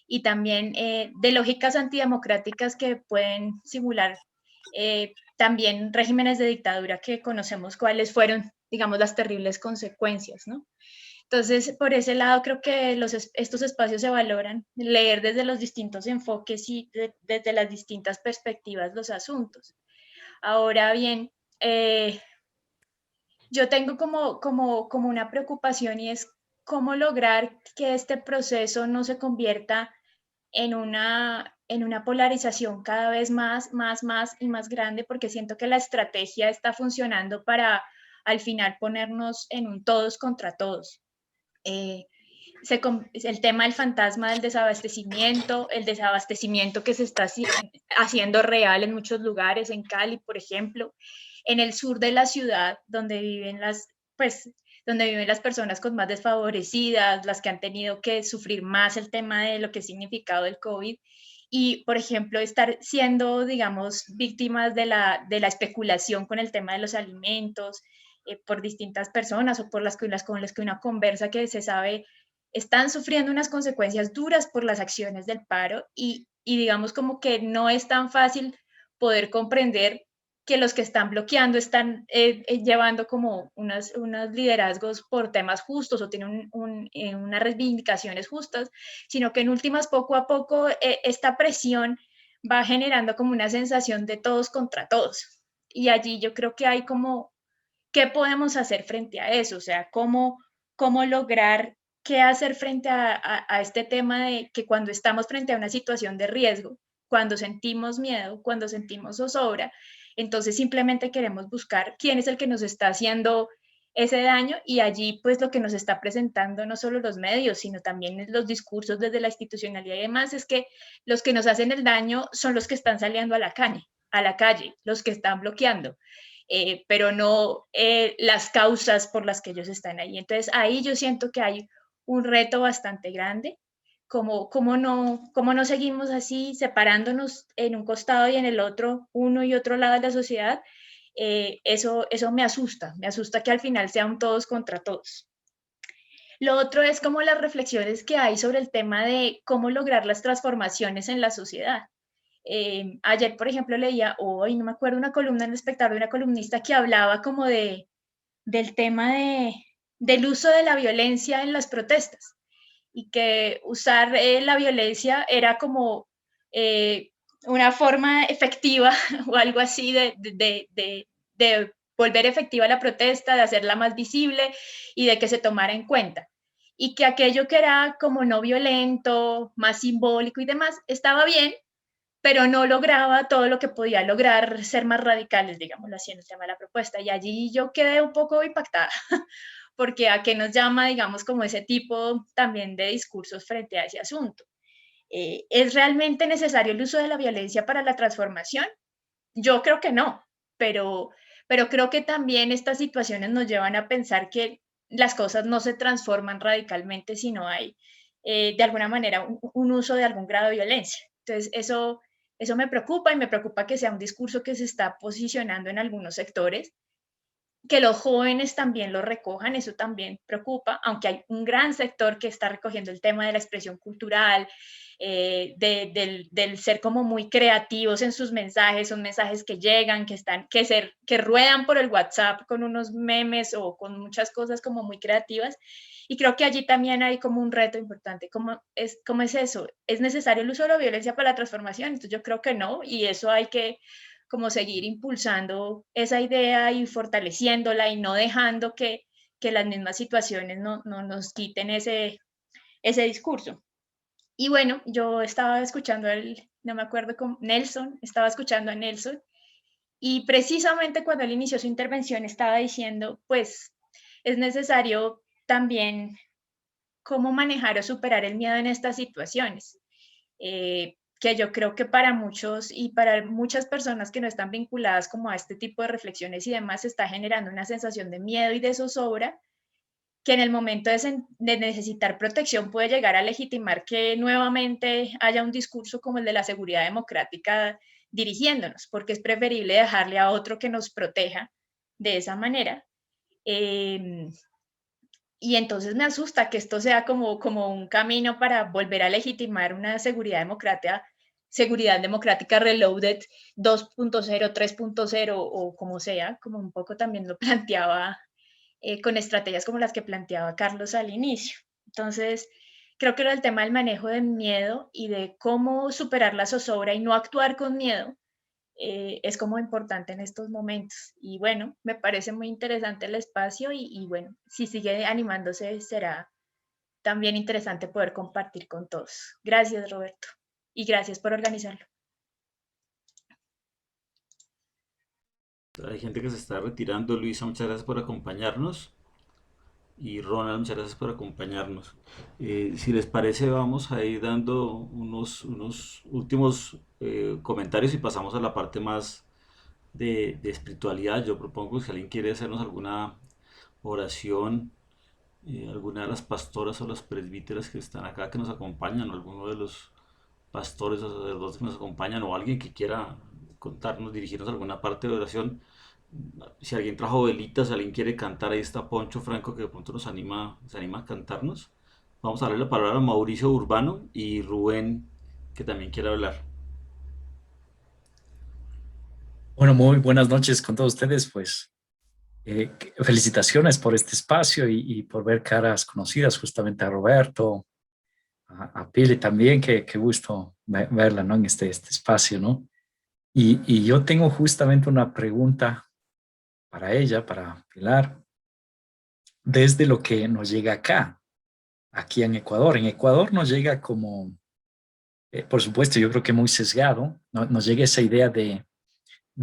y también de lógicas antidemocráticas que pueden simular también regímenes de dictadura que conocemos cuáles fueron, digamos, las terribles consecuencias, ¿no? Entonces, por ese lado, creo que estos espacios se valoran, leer desde los distintos enfoques y desde las distintas perspectivas los asuntos. Ahora bien, yo tengo como una preocupación, y es cómo lograr que este proceso no se convierta en una polarización cada vez más y más grande, porque siento que la estrategia está funcionando para al final ponernos en un todos contra todos. El tema del fantasma del desabastecimiento, el desabastecimiento que se está haciendo real en muchos lugares, en Cali, por ejemplo, en el sur de la ciudad, donde viven las personas con más desfavorecidas, las que han tenido que sufrir más el tema de lo que ha significado el COVID, y, por ejemplo, estar siendo, digamos, víctimas de la especulación con el tema de los alimentos, por distintas personas o por con las que una conversa, que se sabe están sufriendo unas consecuencias duras por las acciones del paro, y digamos como que no es tan fácil poder comprender que los que están bloqueando están llevando como unos liderazgos por temas justos o tienen unas reivindicaciones justas, sino que en últimas, poco a poco, esta presión va generando como una sensación de todos contra todos. Y allí yo creo que hay como, ¿qué podemos hacer frente a eso? O sea, ¿cómo lograr qué hacer frente a este tema de que cuando estamos frente a una situación de riesgo, cuando sentimos miedo, cuando sentimos zozobra, entonces simplemente queremos buscar quién es el que nos está haciendo ese daño, y allí pues lo que nos está presentando no solo los medios, sino también los discursos desde la institucionalidad y demás, es que los que nos hacen el daño son los que están saliendo a la calle, los que están bloqueando. Pero no las causas por las que ellos están ahí. Entonces ahí yo siento que hay un reto bastante grande, cómo no seguimos así separándonos en un costado y en el otro, uno y otro lado de la sociedad. Eso me asusta que al final sea un todos contra todos. Lo otro es como las reflexiones que hay sobre el tema de cómo lograr las transformaciones en la sociedad. Ayer, por ejemplo, leía, hoy no me acuerdo, una columna en El Espectador de una columnista que hablaba como del tema del uso de la violencia en las protestas, y que usar la violencia era como una forma efectiva o algo así de volver efectiva la protesta, de hacerla más visible y de que se tomara en cuenta. Y que aquello que era como no violento, más simbólico y demás, estaba bien, pero no lograba todo lo que podía lograr ser más radicales, digámoslo así, en el tema de la propuesta. Y allí yo quedé un poco impactada, porque a qué nos llama, digamos, como ese tipo también de discursos frente a ese asunto. ¿Es realmente necesario el uso de la violencia para la transformación? Yo creo que no, pero creo que también estas situaciones nos llevan a pensar que las cosas no se transforman radicalmente si no hay de alguna manera un uso de algún grado de violencia. Entonces, eso me preocupa, y me preocupa que sea un discurso que se está posicionando en algunos sectores, que los jóvenes también lo recojan, eso también preocupa, aunque hay un gran sector que está recogiendo el tema de la expresión cultural, del ser como muy creativos en sus mensajes, son mensajes que llegan, que ruedan por el WhatsApp con unos memes o con muchas cosas como muy creativas, y creo que allí también hay como un reto importante. ¿Cómo es eso? ¿Es necesario el uso de la violencia para la transformación? Entonces yo creo que no, y eso hay que como seguir impulsando esa idea y fortaleciéndola, y no dejando que las mismas situaciones no nos quiten ese discurso. Y bueno, yo estaba escuchando no me acuerdo cómo, estaba escuchando a Nelson, y precisamente cuando él inició su intervención estaba diciendo, pues es necesario también cómo manejar o superar el miedo en estas situaciones. Que yo creo que para muchos y para muchas personas que no están vinculadas como a este tipo de reflexiones y demás, está generando una sensación de miedo y de zozobra, que en el momento de necesitar protección puede llegar a legitimar que nuevamente haya un discurso como el de la seguridad democrática dirigiéndonos, porque es preferible dejarle a otro que nos proteja de esa manera. Y entonces me asusta que esto sea como un camino para volver a legitimar una seguridad democrática reloaded 2.0, 3.0 o como sea, como un poco también lo planteaba, con estrategias como las que planteaba Carlos al inicio. Entonces, creo que el tema del manejo del miedo y de cómo superar la zozobra y no actuar con miedo es como importante en estos momentos. Y bueno, me parece muy interesante el espacio, y bueno, si sigue animándose será también interesante poder compartir con todos. Gracias, Roberto, y gracias por organizarlo. Hay gente que se está retirando. Luisa, muchas gracias por acompañarnos. Y Ronald, muchas gracias por acompañarnos. Si les parece, vamos a ir dando unos últimos comentarios y pasamos a la parte más de espiritualidad. Yo propongo que si alguien quiere hacernos alguna oración, alguna de las pastoras o las presbíteras que están acá, que nos acompañan, o alguno de los pastores o sacerdotes que nos acompañan, o alguien que quiera contarnos, dirigirnos a alguna parte de oración. Si alguien trajo velitas, si alguien quiere cantar, ahí está Poncho Franco, que de pronto se anima a cantarnos. Vamos a darle la palabra a Mauricio Urbano y Rubén, que también quiere hablar. Bueno, muy buenas noches con todos ustedes. Pues felicitaciones por este espacio y por ver caras conocidas, justamente a Roberto, a Pili también, qué gusto verla, ¿no? En este espacio, ¿no? Y yo tengo justamente una pregunta para ella, para Pilar, desde lo que nos llega acá, aquí en Ecuador. En Ecuador nos llega como, por supuesto, yo creo que muy sesgado, ¿no? Nos llega esa idea de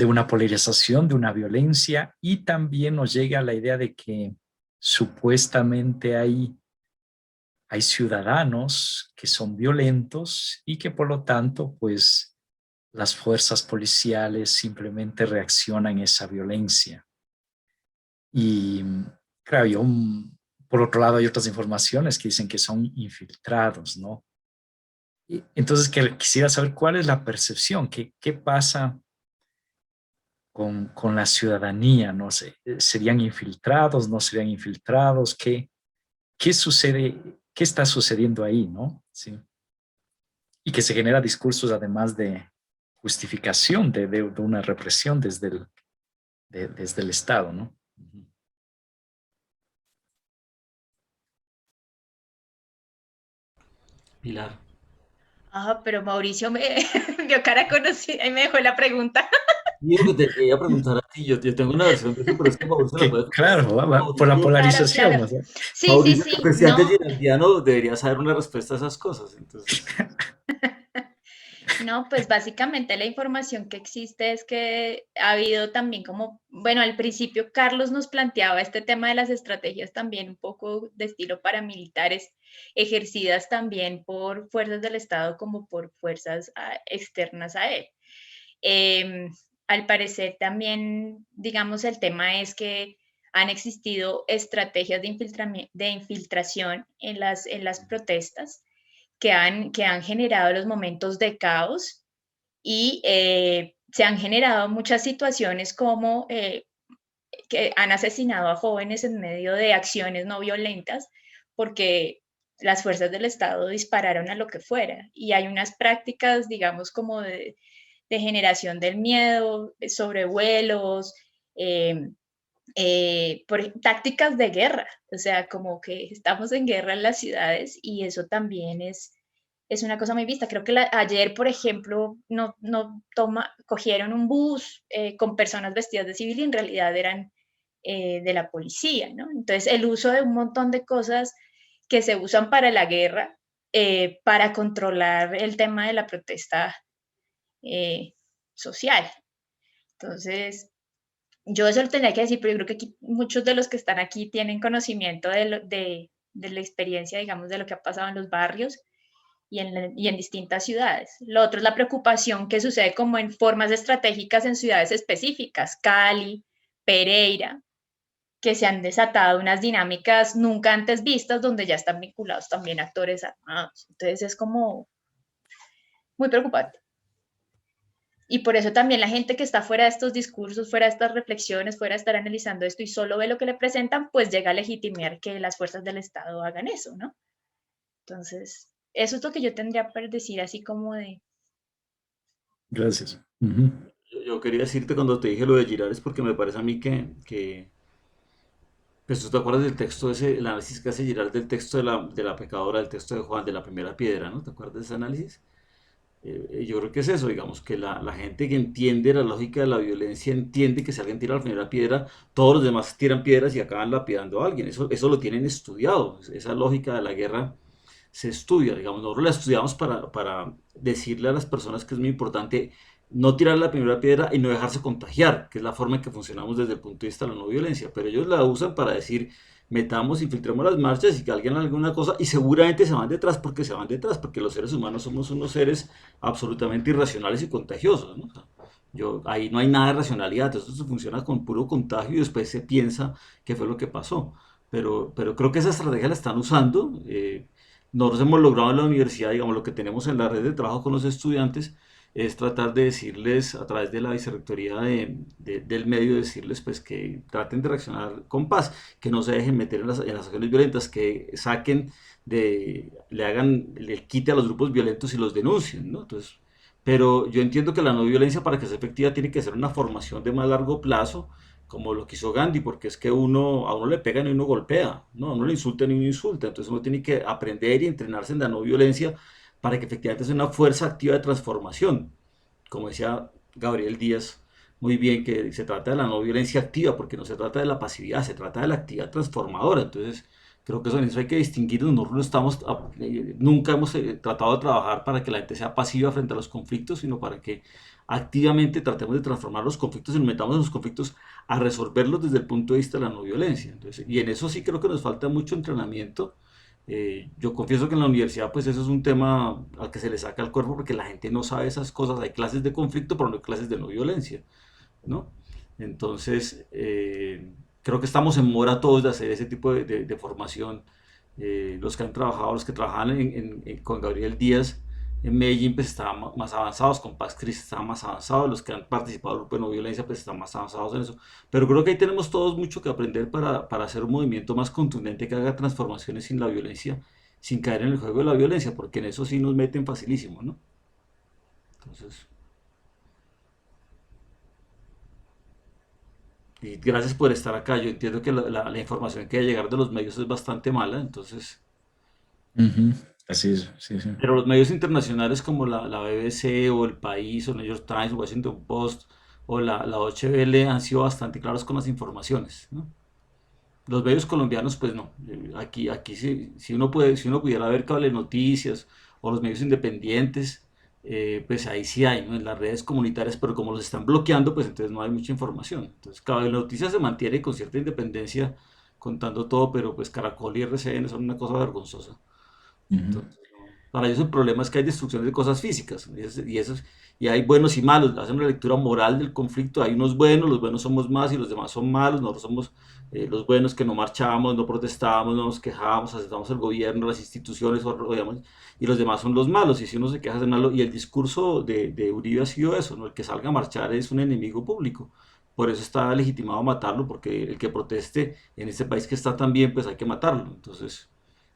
una polarización, de una violencia, y también nos llega la idea de que supuestamente hay ciudadanos que son violentos y que por lo tanto pues las fuerzas policiales simplemente reaccionan a esa violencia. Y claro, por otro lado hay otras informaciones que dicen que son infiltrados, ¿no? Y entonces quisiera saber cuál es la percepción, qué pasa con la ciudadanía, no sé, ¿serían infiltrados, no serían infiltrados? ¿Qué sucede, qué está sucediendo ahí, no? Sí. Y que se genera discursos además de justificación de una represión desde el Estado, ¿no? Pilar. Pero Mauricio me dio cara conocida y me dejó la pregunta. Digo que te quería preguntar a ti, yo tengo una versión de eso, pero es que Mauricio la puede Claro, por la Mauricio, polarización. Claro. O sea. Sí, Mauricio, sí, el sí, presidente no. girardiano debería saber una respuesta a esas cosas. Entonces, No, pues básicamente la información que existe es que ha habido también como, bueno, al principio Carlos nos planteaba este tema de las estrategias también un poco de estilo paramilitares, ejercidas también por fuerzas del Estado como por fuerzas externas a él. Al parecer también, digamos, el tema es que han existido estrategias de infiltración en las protestas, que han generado los momentos de caos y se han generado muchas situaciones como que han asesinado a jóvenes en medio de acciones no violentas porque las fuerzas del Estado dispararon a lo que fuera. Y hay unas prácticas, digamos, como de generación del miedo, sobrevuelos, tácticas de guerra, o sea, como que estamos en guerra en las ciudades y eso también es una cosa muy vista. Creo que ayer, por ejemplo, cogieron un bus con personas vestidas de civil y en realidad eran de la policía, ¿no? Entonces, el uso de un montón de cosas que se usan para la guerra, para controlar el tema de la protesta social. Entonces, yo eso lo tendría que decir, pero yo creo que aquí, muchos de los que están aquí tienen conocimiento de la experiencia, digamos, de lo que ha pasado en los barrios y en distintas ciudades. Lo otro es la preocupación que sucede como en formas estratégicas en ciudades específicas, Cali, Pereira, que se han desatado unas dinámicas nunca antes vistas donde ya están vinculados también actores armados. Entonces es como muy preocupante. Y por eso también la gente que está fuera de estos discursos, fuera de estas reflexiones, fuera de estar analizando esto y solo ve lo que le presentan, pues llega a legitimar que las fuerzas del Estado hagan eso, ¿no? Entonces, eso es lo que yo tendría para decir así como de... Gracias. Yo quería decirte cuando te dije lo de Girard es porque me parece a mí que pues tú te acuerdas del texto ese, el análisis que hace Girard del texto de la pecadora, del texto de Juan, de la primera piedra, ¿no? ¿Te acuerdas de ese análisis? Yo creo que es eso, digamos, que la gente que entiende la lógica de la violencia entiende que si alguien tira la primera piedra, todos los demás tiran piedras y acaban lapidando a alguien. Eso lo tienen estudiado, esa lógica de la guerra se estudia, digamos, nosotros la estudiamos para decirle a las personas que es muy importante no tirar la primera piedra y no dejarse contagiar, que es la forma en que funcionamos desde el punto de vista de la no violencia, pero ellos la usan para decir, metamos, infiltremos las marchas y que alguien haga alguna cosa y seguramente se van detrás, porque los seres humanos somos unos seres absolutamente irracionales y contagiosos, ¿no? Ahí no hay nada de racionalidad, esto se funciona con puro contagio y después se piensa qué fue lo que pasó, pero creo que esa estrategia la están usando. Nosotros hemos logrado en la universidad, digamos, lo que tenemos en la red de trabajo con los estudiantes es tratar de decirles a través de la vicerrectoría del medio, decirles pues que traten de reaccionar con paz, que no se dejen meter en las acciones violentas, que saquen le quite a los grupos violentos y los denuncien, ¿no? Entonces, pero yo entiendo que la no violencia para que sea efectiva tiene que ser una formación de más largo plazo, como lo que hizo Gandhi, porque es que a uno le pegan y uno golpea, ¿no? A uno le insulta y uno insulta, entonces uno tiene que aprender y entrenarse en la no violencia para que efectivamente sea una fuerza activa de transformación. Como decía Gabriel Díaz muy bien, que se trata de la no violencia activa, porque no se trata de la pasividad, se trata de la actividad transformadora. Entonces, creo que en eso hay que distinguirnos. Nosotros no estamos, nunca hemos tratado de trabajar para que la gente sea pasiva frente a los conflictos, sino para que activamente tratemos de transformar los conflictos y nos metamos en los conflictos a resolverlos desde el punto de vista de la no violencia. Entonces, y en eso sí creo que nos falta mucho entrenamiento. Yo confieso que en la universidad pues eso es un tema al que se le saca el cuerpo porque la gente no sabe esas cosas. Hay clases de conflicto, pero no hay clases de no violencia, ¿no? Entonces, creo que estamos en mora todos de hacer ese tipo de formación. Los que han trabajado, los que trabajaban con Gabriel Díaz en Medellín, pues estaban más avanzados, con Paz Cris estaban más avanzados, los que han participado en el grupo de no violencia, pues están más avanzados en eso. Pero creo que ahí tenemos todos mucho que aprender para hacer un movimiento más contundente que haga transformaciones sin la violencia, sin caer en el juego de la violencia, porque en eso sí nos meten facilísimo, ¿no? Entonces... Y gracias por estar acá. Yo entiendo que la información que debe llegar de los medios es bastante mala, entonces... Así es, sí, sí. Pero los medios internacionales como la BBC o El País o New York Times, Washington Post o la Deutsche Welle han sido bastante claros con las informaciones, ¿no? Los medios colombianos, pues no. Aquí si uno pudiera ver cable noticias o los medios independientes, pues ahí sí hay, ¿no? En las redes comunitarias, pero como los están bloqueando, pues entonces no hay mucha información. Entonces, Cable Noticias se mantiene con cierta independencia contando todo, pero pues Caracol y RCN son una cosa vergonzosa. Entonces, para ellos el problema es que hay destrucción de cosas físicas y hay buenos y malos, hacen una lectura moral del conflicto, hay unos buenos, los buenos somos más y los demás son malos, nosotros somos los buenos que no marchamos, no protestábamos, no nos quejamos, aceptamos el gobierno, las instituciones, y los demás son los malos, y si uno se queja de malo, y el discurso de Uribe ha sido eso, ¿no? El que salga a marchar es un enemigo público, por eso está legitimado matarlo, porque el que proteste en este país que está tan bien, pues hay que matarlo, entonces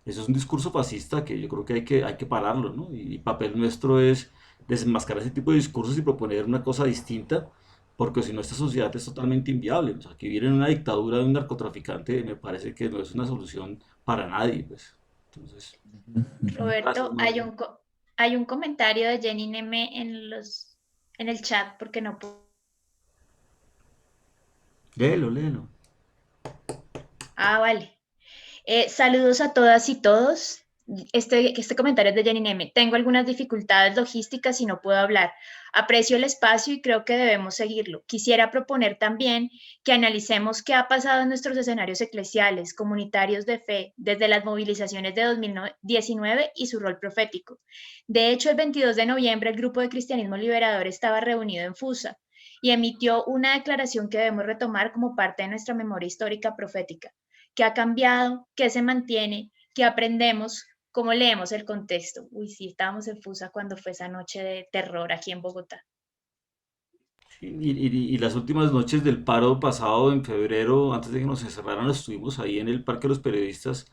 eso es un discurso fascista que yo creo que hay que pararlo, ¿no? Y papel nuestro es desenmascarar ese tipo de discursos y proponer una cosa distinta, porque si no esta sociedad es totalmente inviable. O sea, que vivir en una dictadura de un narcotraficante me parece que no es una solución para nadie, pues. Entonces, Roberto, gracias, hay un comentario de Jenny Neme en el chat porque no puedo. léelo, léelo. Ah, vale. Saludos a todas y todos. Este comentario es de Jenny Neme. Tengo algunas dificultades logísticas y no puedo hablar. Aprecio el espacio y creo que debemos seguirlo. Quisiera proponer también que analicemos qué ha pasado en nuestros escenarios eclesiales, comunitarios de fe, desde las movilizaciones de 2019 y su rol profético. De hecho, el 22 de noviembre el Grupo de Cristianismo Liberador estaba reunido en Fusa y emitió una declaración que debemos retomar como parte de nuestra memoria histórica profética. ¿Qué ha cambiado? ¿Qué se mantiene? ¿Qué aprendemos? ¿Cómo leemos el contexto? Uy, sí, estábamos en Fusa cuando fue esa noche de terror aquí en Bogotá. Y las últimas noches del paro pasado en febrero, antes de que nos encerraran, estuvimos ahí en el Parque de los Periodistas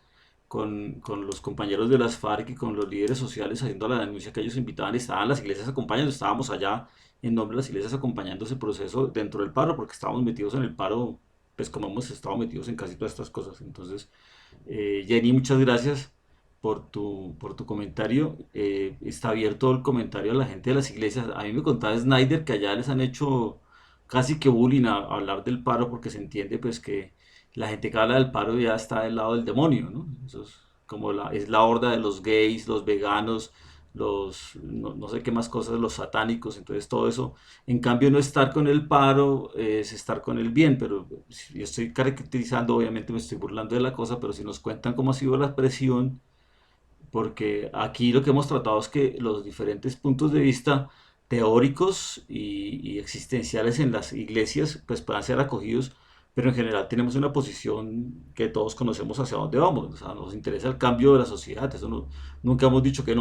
con los compañeros de las FARC y con los líderes sociales haciendo la denuncia que ellos invitaban, estaban las iglesias acompañando, estábamos allá en nombre de las iglesias acompañando ese proceso dentro del paro, porque estábamos metidos en el paro, pues como hemos estado metidos en casi todas estas cosas. Entonces, Jenny, muchas gracias por tu comentario. Está abierto el comentario a la gente de las iglesias. A mí me contaba Snyder que allá les han hecho casi que bullying a hablar del paro porque se entiende pues que la gente que habla del paro ya está del lado del demonio, ¿no? Eso es como es la horda de los gays, los veganos, no sé qué más cosas, los satánicos, entonces todo eso. En cambio, no estar con el paro es estar con el bien, pero si yo estoy caracterizando, obviamente me estoy burlando de la cosa, pero si nos cuentan cómo ha sido la presión, porque aquí lo que hemos tratado es que los diferentes puntos de vista teóricos y existenciales en las iglesias pues puedan ser acogidos, pero en general tenemos una posición que todos conocemos hacia dónde vamos, o sea, nos interesa el cambio de la sociedad, eso nunca hemos dicho que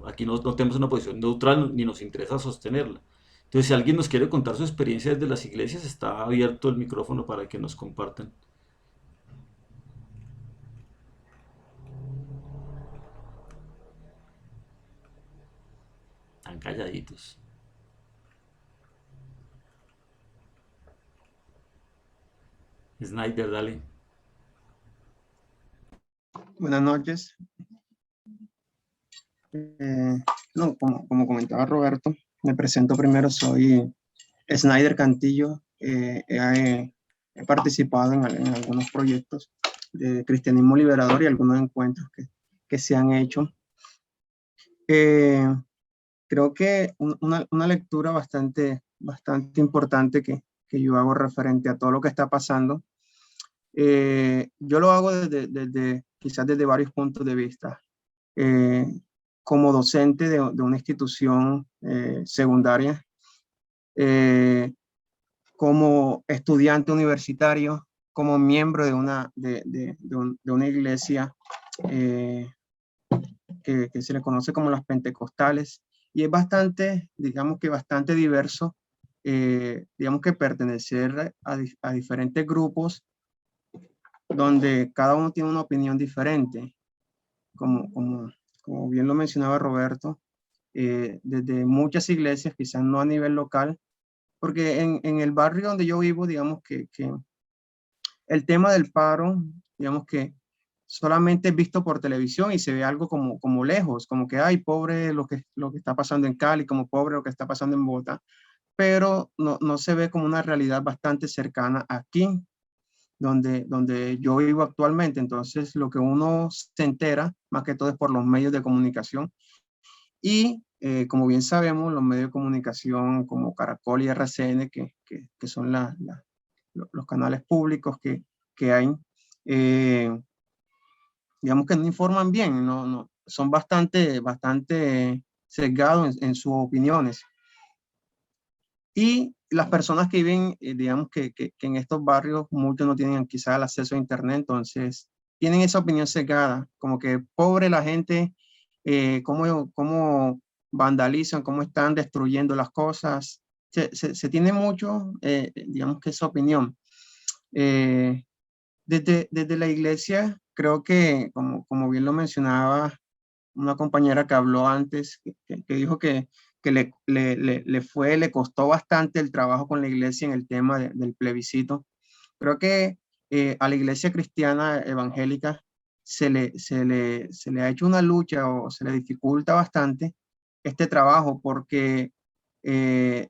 aquí no tenemos una posición neutral ni nos interesa sostenerla. Entonces, si alguien nos quiere contar su experiencia desde las iglesias, está abierto el micrófono para que nos compartan. Tan calladitos. Snyder, dale. Buenas noches. No, como comentaba Roberto, me presento primero, soy Snyder Cantillo. He participado en algunos proyectos de cristianismo liberador y algunos encuentros que se han hecho. Creo que una lectura bastante importante que yo hago referente a todo lo que está pasando, yo lo hago quizás desde varios puntos de vista. Como docente de una institución secundaria, como estudiante universitario, como miembro de una iglesia que se le conoce como las pentecostales, y es bastante, digamos que bastante diverso, digamos que pertenecer a diferentes grupos donde cada uno tiene una opinión diferente, como bien lo mencionaba Roberto, desde muchas iglesias, quizás no a nivel local, porque en el barrio donde yo vivo, digamos que el tema del paro, digamos que solamente es visto por televisión y se ve algo como lejos, como que, ay, pobre lo que está pasando en Cali, como pobre lo que está pasando en Bogotá, pero no se ve como una realidad bastante cercana aquí, donde yo vivo actualmente. Entonces, lo que uno se entera, más que todo, es por los medios de comunicación. Y como bien sabemos, los medios de comunicación como Caracol y RCN, que son los canales públicos que hay, digamos que no informan bien, son bastante sesgados en sus opiniones. Y las personas que viven, digamos que en estos barrios, muchos no tienen quizás el acceso a internet, entonces tienen esa opinión sesgada, como que pobre la gente, cómo vandalizan, cómo están destruyendo las cosas. Se tiene mucho, digamos que esa opinión. Desde la iglesia, creo que, como bien lo mencionaba una compañera que habló antes, que dijo que le costó bastante el trabajo con la iglesia en el tema del plebiscito. Creo que a la iglesia cristiana evangélica se le ha hecho una lucha o se le dificulta bastante este trabajo porque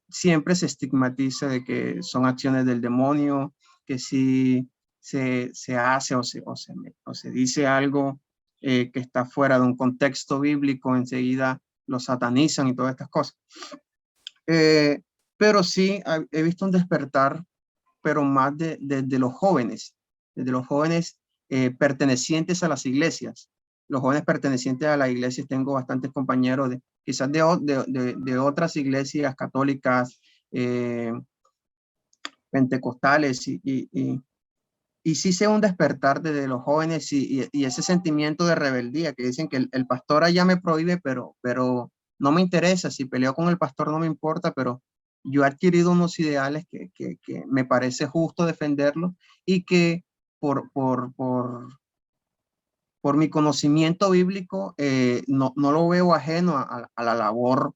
siempre se estigmatiza de que son acciones del demonio, que si se hace o se dice algo que está fuera de un contexto bíblico, enseguida lo satanizan y todas estas cosas. Pero sí he visto un despertar, pero más de los jóvenes, pertenecientes a las iglesias. Los jóvenes pertenecientes a las iglesias, tengo bastantes compañeros quizás de otras iglesias católicas, pentecostales, y sí sé un despertar desde los jóvenes y ese sentimiento de rebeldía que dicen que el pastor allá me prohíbe, pero no me interesa, si peleo con el pastor no me importa, pero yo he adquirido unos ideales que me parece justo defenderlos y que por mi conocimiento bíblico no lo veo ajeno a la labor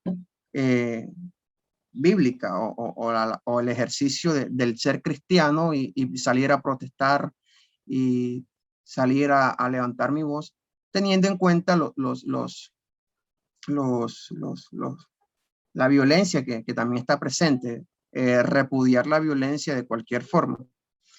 bíblica o el ejercicio del ser cristiano y salir a protestar y salir a levantar mi voz, teniendo en cuenta la violencia que también está presente, repudiar la violencia de cualquier forma.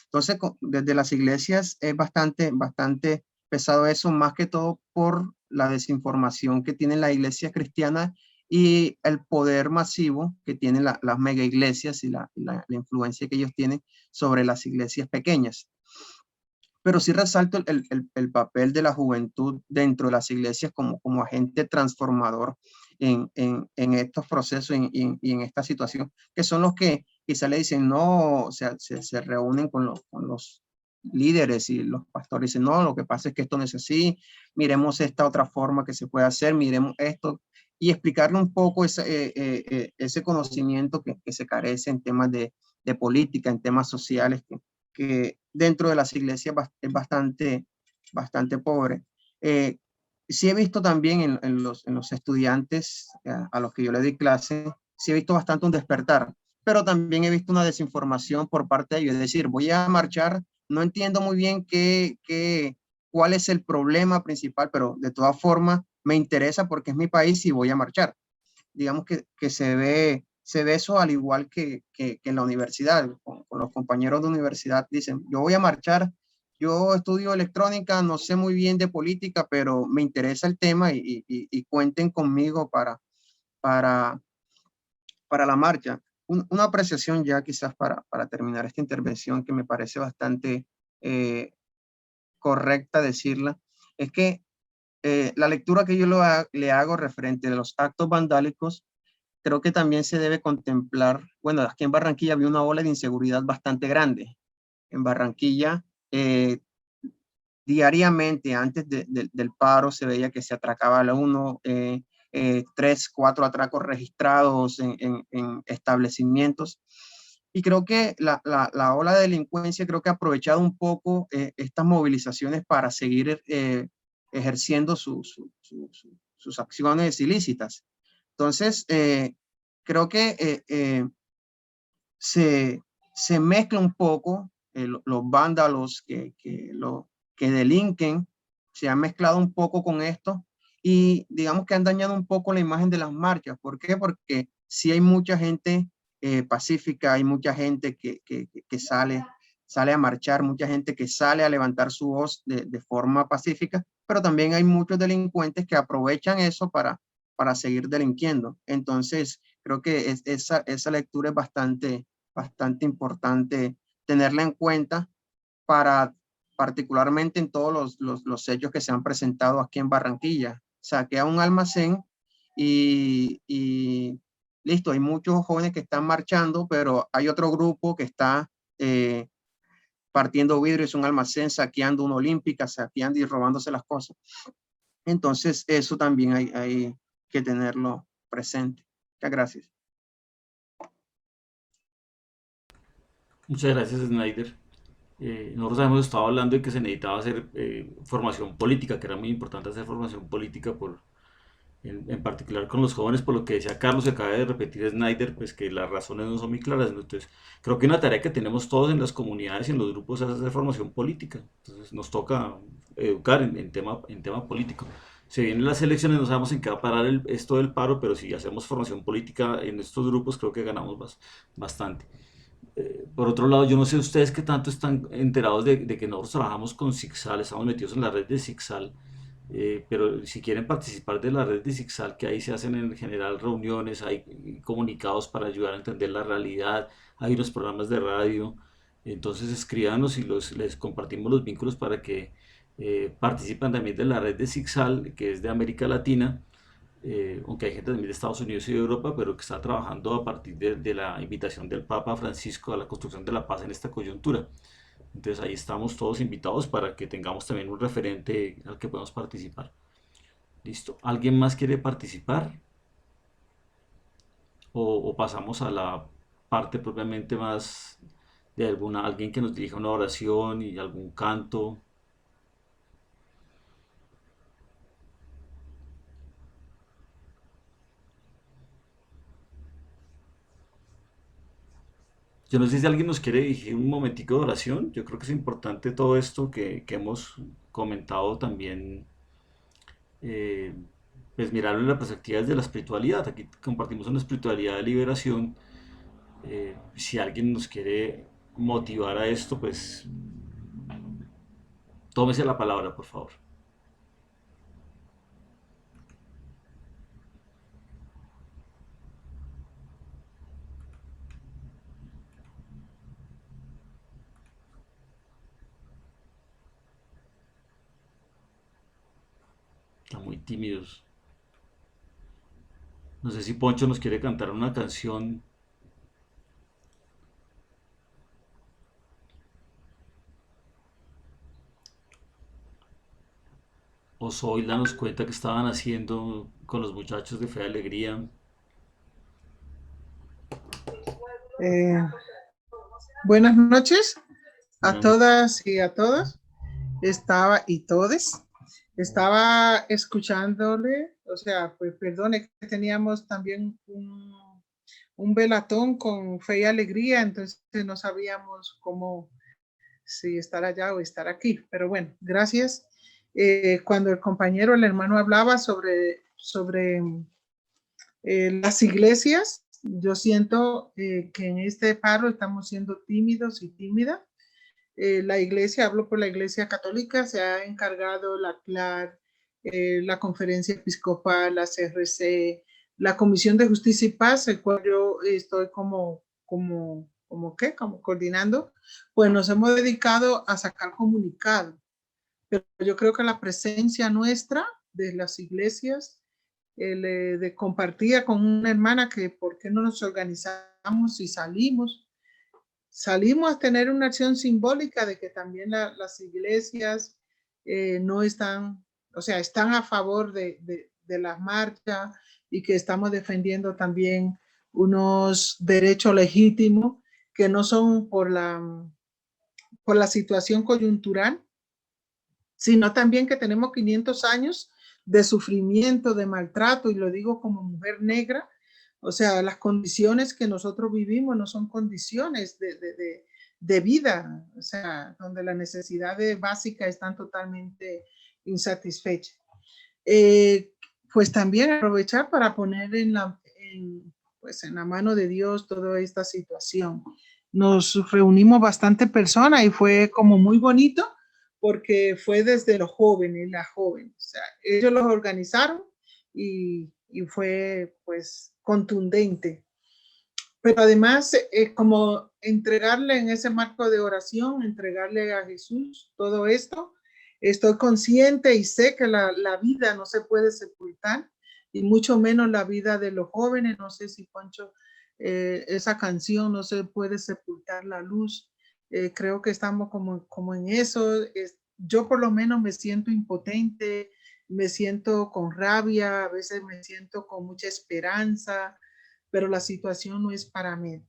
Entonces, desde las iglesias es bastante pesado eso, más que todo por la desinformación que tienen las iglesias cristianas y el poder masivo que tienen las mega iglesias y la influencia que ellos tienen sobre las iglesias pequeñas. Pero sí resalto el papel de la juventud dentro de las iglesias como agente transformador en estos procesos y en esta situación, que son los que quizá le dicen no, o sea, se reúnen con los líderes y los pastores dicen no, lo que pasa es que esto no es así, miremos esta otra forma que se puede hacer, miremos esto, y explicarle un poco ese conocimiento que se carece en temas de política, en temas sociales, que dentro de las iglesias es bastante pobre. Sí he visto también en los estudiantes a los que yo le di clase, sí he visto bastante un despertar, pero también he visto una desinformación por parte de ellos, es decir, voy a marchar, no entiendo muy bien cuál es el problema principal, pero de todas formas me interesa porque es mi país y voy a marchar. Digamos que se ve eso al igual que en la universidad, con los compañeros de universidad dicen, yo voy a marchar, yo estudio electrónica, no sé muy bien de política, pero me interesa el tema y cuenten conmigo para la marcha. Una apreciación ya quizás para terminar esta intervención que me parece bastante correcta decirla, es que la lectura que yo le hago referente a los actos vandálicos, creo que también se debe contemplar, bueno, aquí en Barranquilla había una ola de inseguridad bastante grande. En Barranquilla, diariamente antes del paro se veía que se atracaba a la 1, 3, 4 atracos registrados en establecimientos. Y creo que la ola de delincuencia creo que ha aprovechado un poco estas movilizaciones para seguir ejerciendo sus acciones ilícitas. Entonces, creo que se mezcla un poco los vándalos que delinquen, se han mezclado un poco con esto y digamos que han dañado un poco la imagen de las marchas. ¿Por qué? Porque sí hay mucha gente pacífica, hay mucha gente que sale a marchar, mucha gente que sale a levantar su voz de forma pacífica, pero también hay muchos delincuentes que aprovechan eso para seguir delinquiendo. Entonces, creo que esa lectura es bastante importante tenerla en cuenta particularmente en todos los hechos que se han presentado aquí en Barranquilla. Saqué a un almacén y listo, hay muchos jóvenes que están marchando, pero hay otro grupo que está partiendo vidrios en un almacén, saqueando una olímpica, saqueando y robándose las cosas. Entonces, eso también hay que tenerlo presente. Muchas gracias. Muchas gracias, Snyder. Nosotros hemos estado hablando de que se necesitaba hacer formación política, que era muy importante hacer formación política en particular con los jóvenes, por lo que decía Carlos, que acaba de repetir Snyder, pues que las razones no son muy claras, ¿no? Entonces, creo que una tarea que tenemos todos en las comunidades y en los grupos es hacer formación política. Entonces, nos toca educar en tema político. Se vienen las elecciones, no sabemos en qué va a parar esto del paro, pero si hacemos formación política en estos grupos, creo que ganamos bastante. Por otro lado, yo no sé ustedes qué tanto están enterados de que nosotros trabajamos con Sigsal, estamos metidos en la red de Sigsal. Pero si quieren participar de la red de Sigsal, que ahí se hacen en general reuniones, hay comunicados para ayudar a entender la realidad, hay unos programas de radio, entonces escríbanos y les compartimos los vínculos para que participen también de la red de Sigsal, que es de América Latina, aunque hay gente también de Estados Unidos y de Europa, pero que está trabajando a partir de la invitación del Papa Francisco a la construcción de la paz en esta coyuntura. Entonces ahí estamos todos invitados para que tengamos también un referente al que podamos participar. ¿Listo? ¿Alguien más quiere participar? ¿O pasamos a la parte propiamente más de alguien que nos dirija una oración y algún canto? Yo no sé si alguien nos quiere dirigir un momentico de oración. Yo creo que es importante todo esto que hemos comentado también, eh, pues mirarlo en la perspectiva desde la espiritualidad. Aquí compartimos una espiritualidad de liberación. Si alguien nos quiere motivar a esto, pues tómese la palabra, por favor. Están muy tímidos. No sé si Poncho nos quiere cantar una canción. O Zoila nos cuenta que estaban haciendo con los muchachos de Fe y Alegría. Buenas noches a Buenas noches. todas y a todos. Estaba escuchándole, o sea, pues perdone que teníamos también un velatón con Fe y Alegría, entonces no sabíamos cómo, si estar allá o estar aquí, pero bueno, gracias. Cuando el hermano hablaba sobre las iglesias, yo siento que en este paro estamos siendo tímidos y tímidas. La iglesia, hablo por la iglesia católica, se ha encargado la CLAR, la Conferencia Episcopal, la CRC, la Comisión de Justicia y Paz, el cual yo estoy como coordinando, pues nos hemos dedicado a sacar comunicados. Pero yo creo que la presencia nuestra de las iglesias, de compartir con una hermana que por qué no nos organizamos y salimos a tener una acción simbólica de que también las iglesias no están, o sea, están a favor de las marchas y que estamos defendiendo también unos derechos legítimos que no son por la situación coyuntural, sino también que tenemos 500 años de sufrimiento, de maltrato, y lo digo como mujer negra. O sea, las condiciones que nosotros vivimos no son condiciones de vida, o sea, donde las necesidades básicas están totalmente insatisfechas. Pues también aprovechar para poner en la mano de Dios toda esta situación. Nos reunimos bastante personas y fue como muy bonito porque fue desde los jóvenes, las jóvenes. O sea, ellos los organizaron y fue pues contundente. Pero además, como entregarle en ese marco de oración, entregarle a Jesús todo esto, estoy consciente y sé que la vida no se puede sepultar, y mucho menos la vida de los jóvenes. No sé si, Poncho, esa canción, no se puede sepultar la luz. Creo que estamos como en eso. Yo por lo menos me siento impotente, me siento con rabia, a veces me siento con mucha esperanza, pero la situación no es para mí.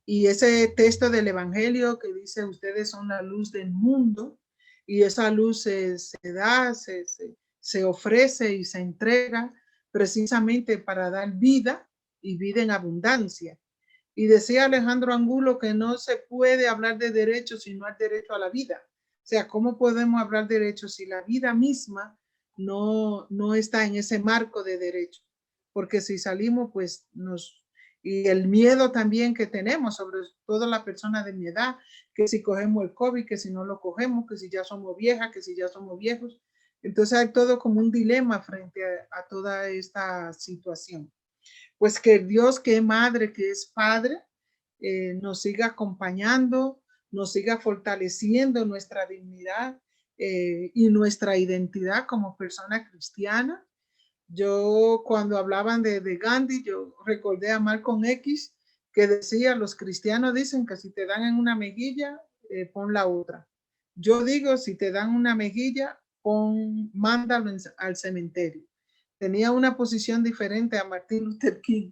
Y ese texto del Evangelio que dice, ustedes son la luz del mundo, y esa luz se ofrece y se entrega precisamente para dar vida y vida en abundancia. Y decía Alejandro Angulo que no se puede hablar de derechos si no hay derecho a la vida. O sea, ¿cómo podemos hablar de derechos si la vida misma no está en ese marco de derechos? Porque si salimos, pues y el miedo también que tenemos, sobre todo las personas de mi edad, que si cogemos el COVID, que si no lo cogemos, que si ya somos viejas, que si ya somos viejos. Entonces hay todo como un dilema frente a toda esta situación. Pues que Dios, que es madre, que es padre, nos siga acompañando, nos siga fortaleciendo nuestra dignidad y nuestra identidad como persona cristiana. Yo cuando hablaban de Gandhi, yo recordé a Malcolm X, que decía, los cristianos dicen que si te dan en una mejilla, pon la otra. Yo digo, si te dan una mejilla, mándalo al cementerio. Tenía una posición diferente a Martin Luther King.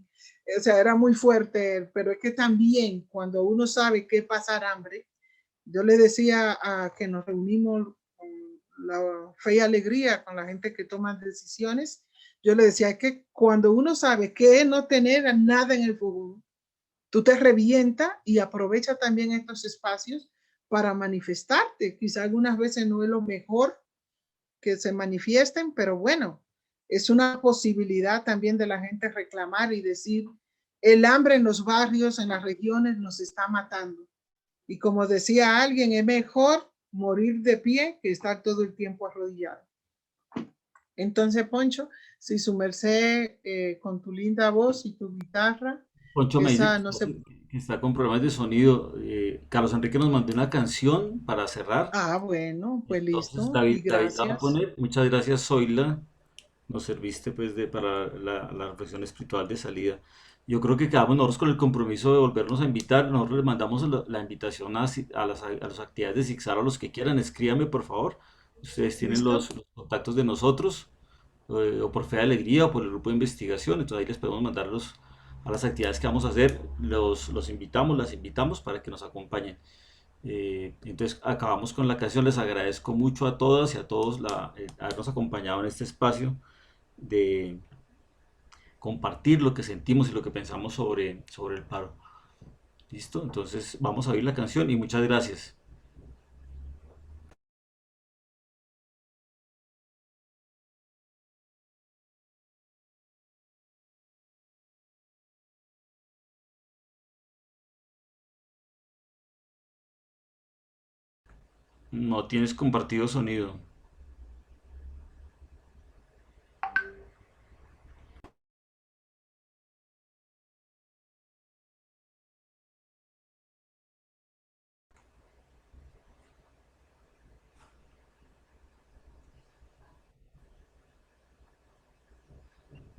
O sea, era muy fuerte, pero es que también cuando uno sabe qué es pasar hambre, yo le decía que nos reunimos con la fe y alegría con la gente que toma decisiones. Yo le decía que cuando uno sabe qué es no tener nada en el fogón, tú te revientas y aprovecha también estos espacios para manifestarte. Quizá algunas veces no es lo mejor que se manifiesten, pero bueno, es una posibilidad también de la gente reclamar y decir, el hambre en los barrios, en las regiones nos está matando. Y como decía alguien, es mejor morir de pie que estar todo el tiempo arrodillado. Entonces, Poncho, si su merced con tu linda voz y tu guitarra, Poncho me dice no se... que está con problemas de sonido. Carlos Enrique nos mandó una canción para cerrar. Ah, bueno, pues Entonces, listo. David, Y David la va a gracias. poner. Muchas gracias, Zoila. Nos serviste pues para la reflexión espiritual de salida. Yo creo que quedamos nosotros con el compromiso de volvernos a invitar. Nosotros les mandamos la invitación a las actividades de Sixar a los que quieran. Escríbanme, por favor. Ustedes tienen ¿Listo? los contactos de nosotros, o por Fe de Alegría, o por el grupo de investigación. Entonces ahí les podemos mandar a las actividades que vamos a hacer. Los invitamos, las invitamos para que nos acompañen. Entonces acabamos con la canción. Les agradezco mucho a todas y a todos habernos acompañado en este espacio de compartir lo que sentimos y lo que pensamos sobre el paro. ¿Listo? Entonces vamos a oír la canción y muchas gracias. No tienes compartido sonido.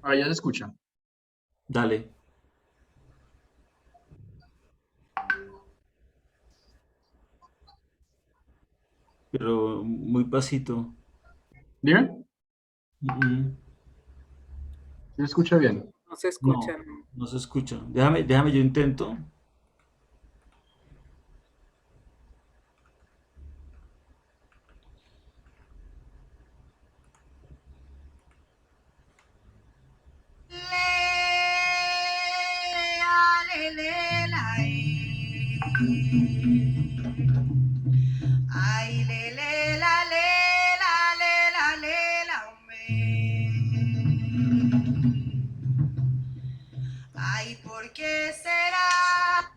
Ahora ya se escucha. Dale. Pero muy pasito. ¿Bien? ¿Se escucha bien? No se escucha. No, no se escucha. Déjame, yo intento. Ay, le, la, hombre. Ay, ¿por qué será?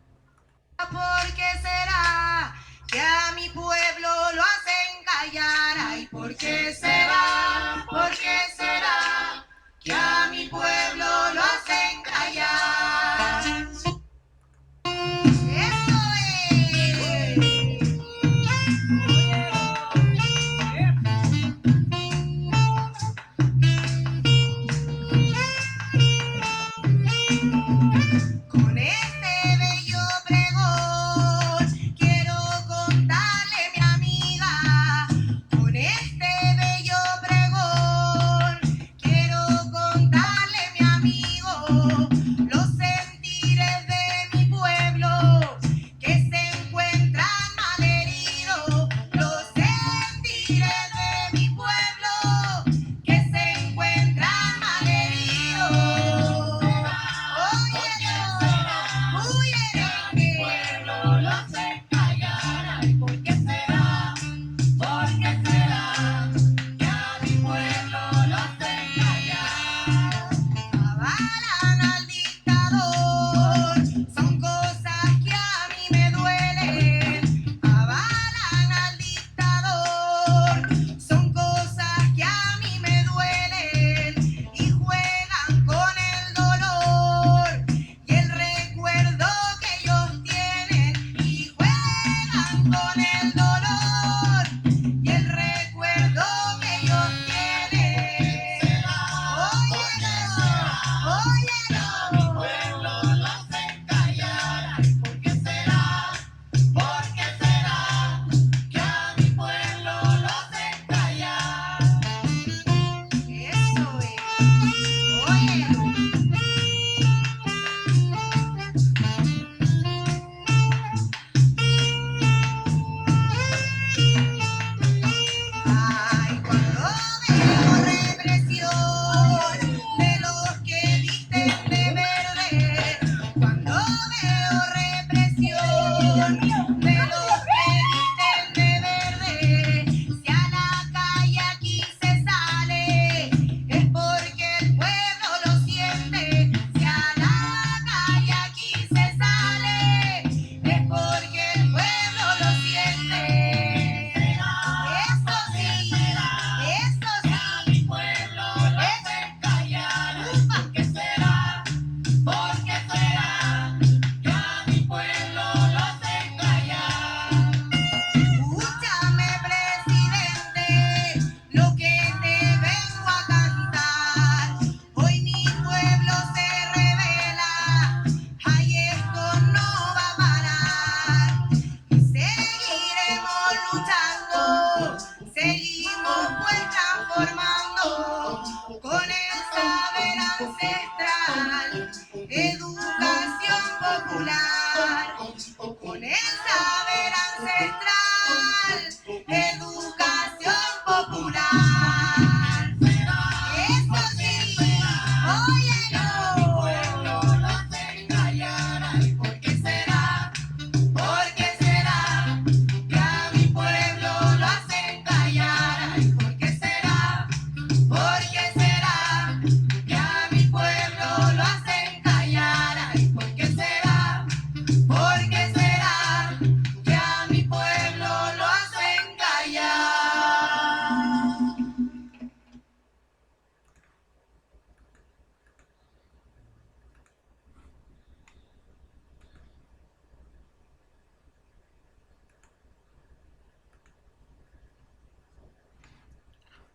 ¿Por qué será que a mi pueblo lo hacen callar? Ay, ¿por qué será? ¿Por qué será que a mi pueblo lo hacen callar? ¡Eso es!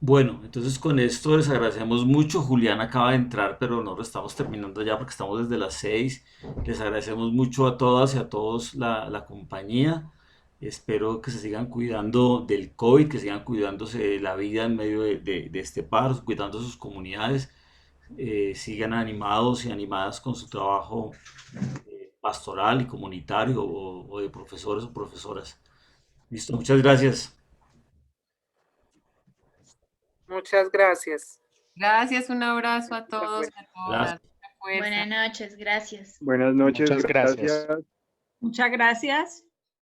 Bueno, entonces con esto les agradecemos mucho. Julián acaba de entrar, pero no lo estamos terminando ya porque estamos desde las 6. Les agradecemos mucho a todas y a todos la compañía. Espero que se sigan cuidando del COVID, que sigan cuidándose de la vida en medio de este paro, cuidando sus comunidades. Sigan animados y animadas con su trabajo pastoral y comunitario o de profesores o profesoras. Listo, muchas gracias. Muchas gracias. Gracias, un abrazo a todos, a todas. Gracias. Buenas noches, gracias. Buenas noches, Muchas gracias. gracias. Muchas gracias.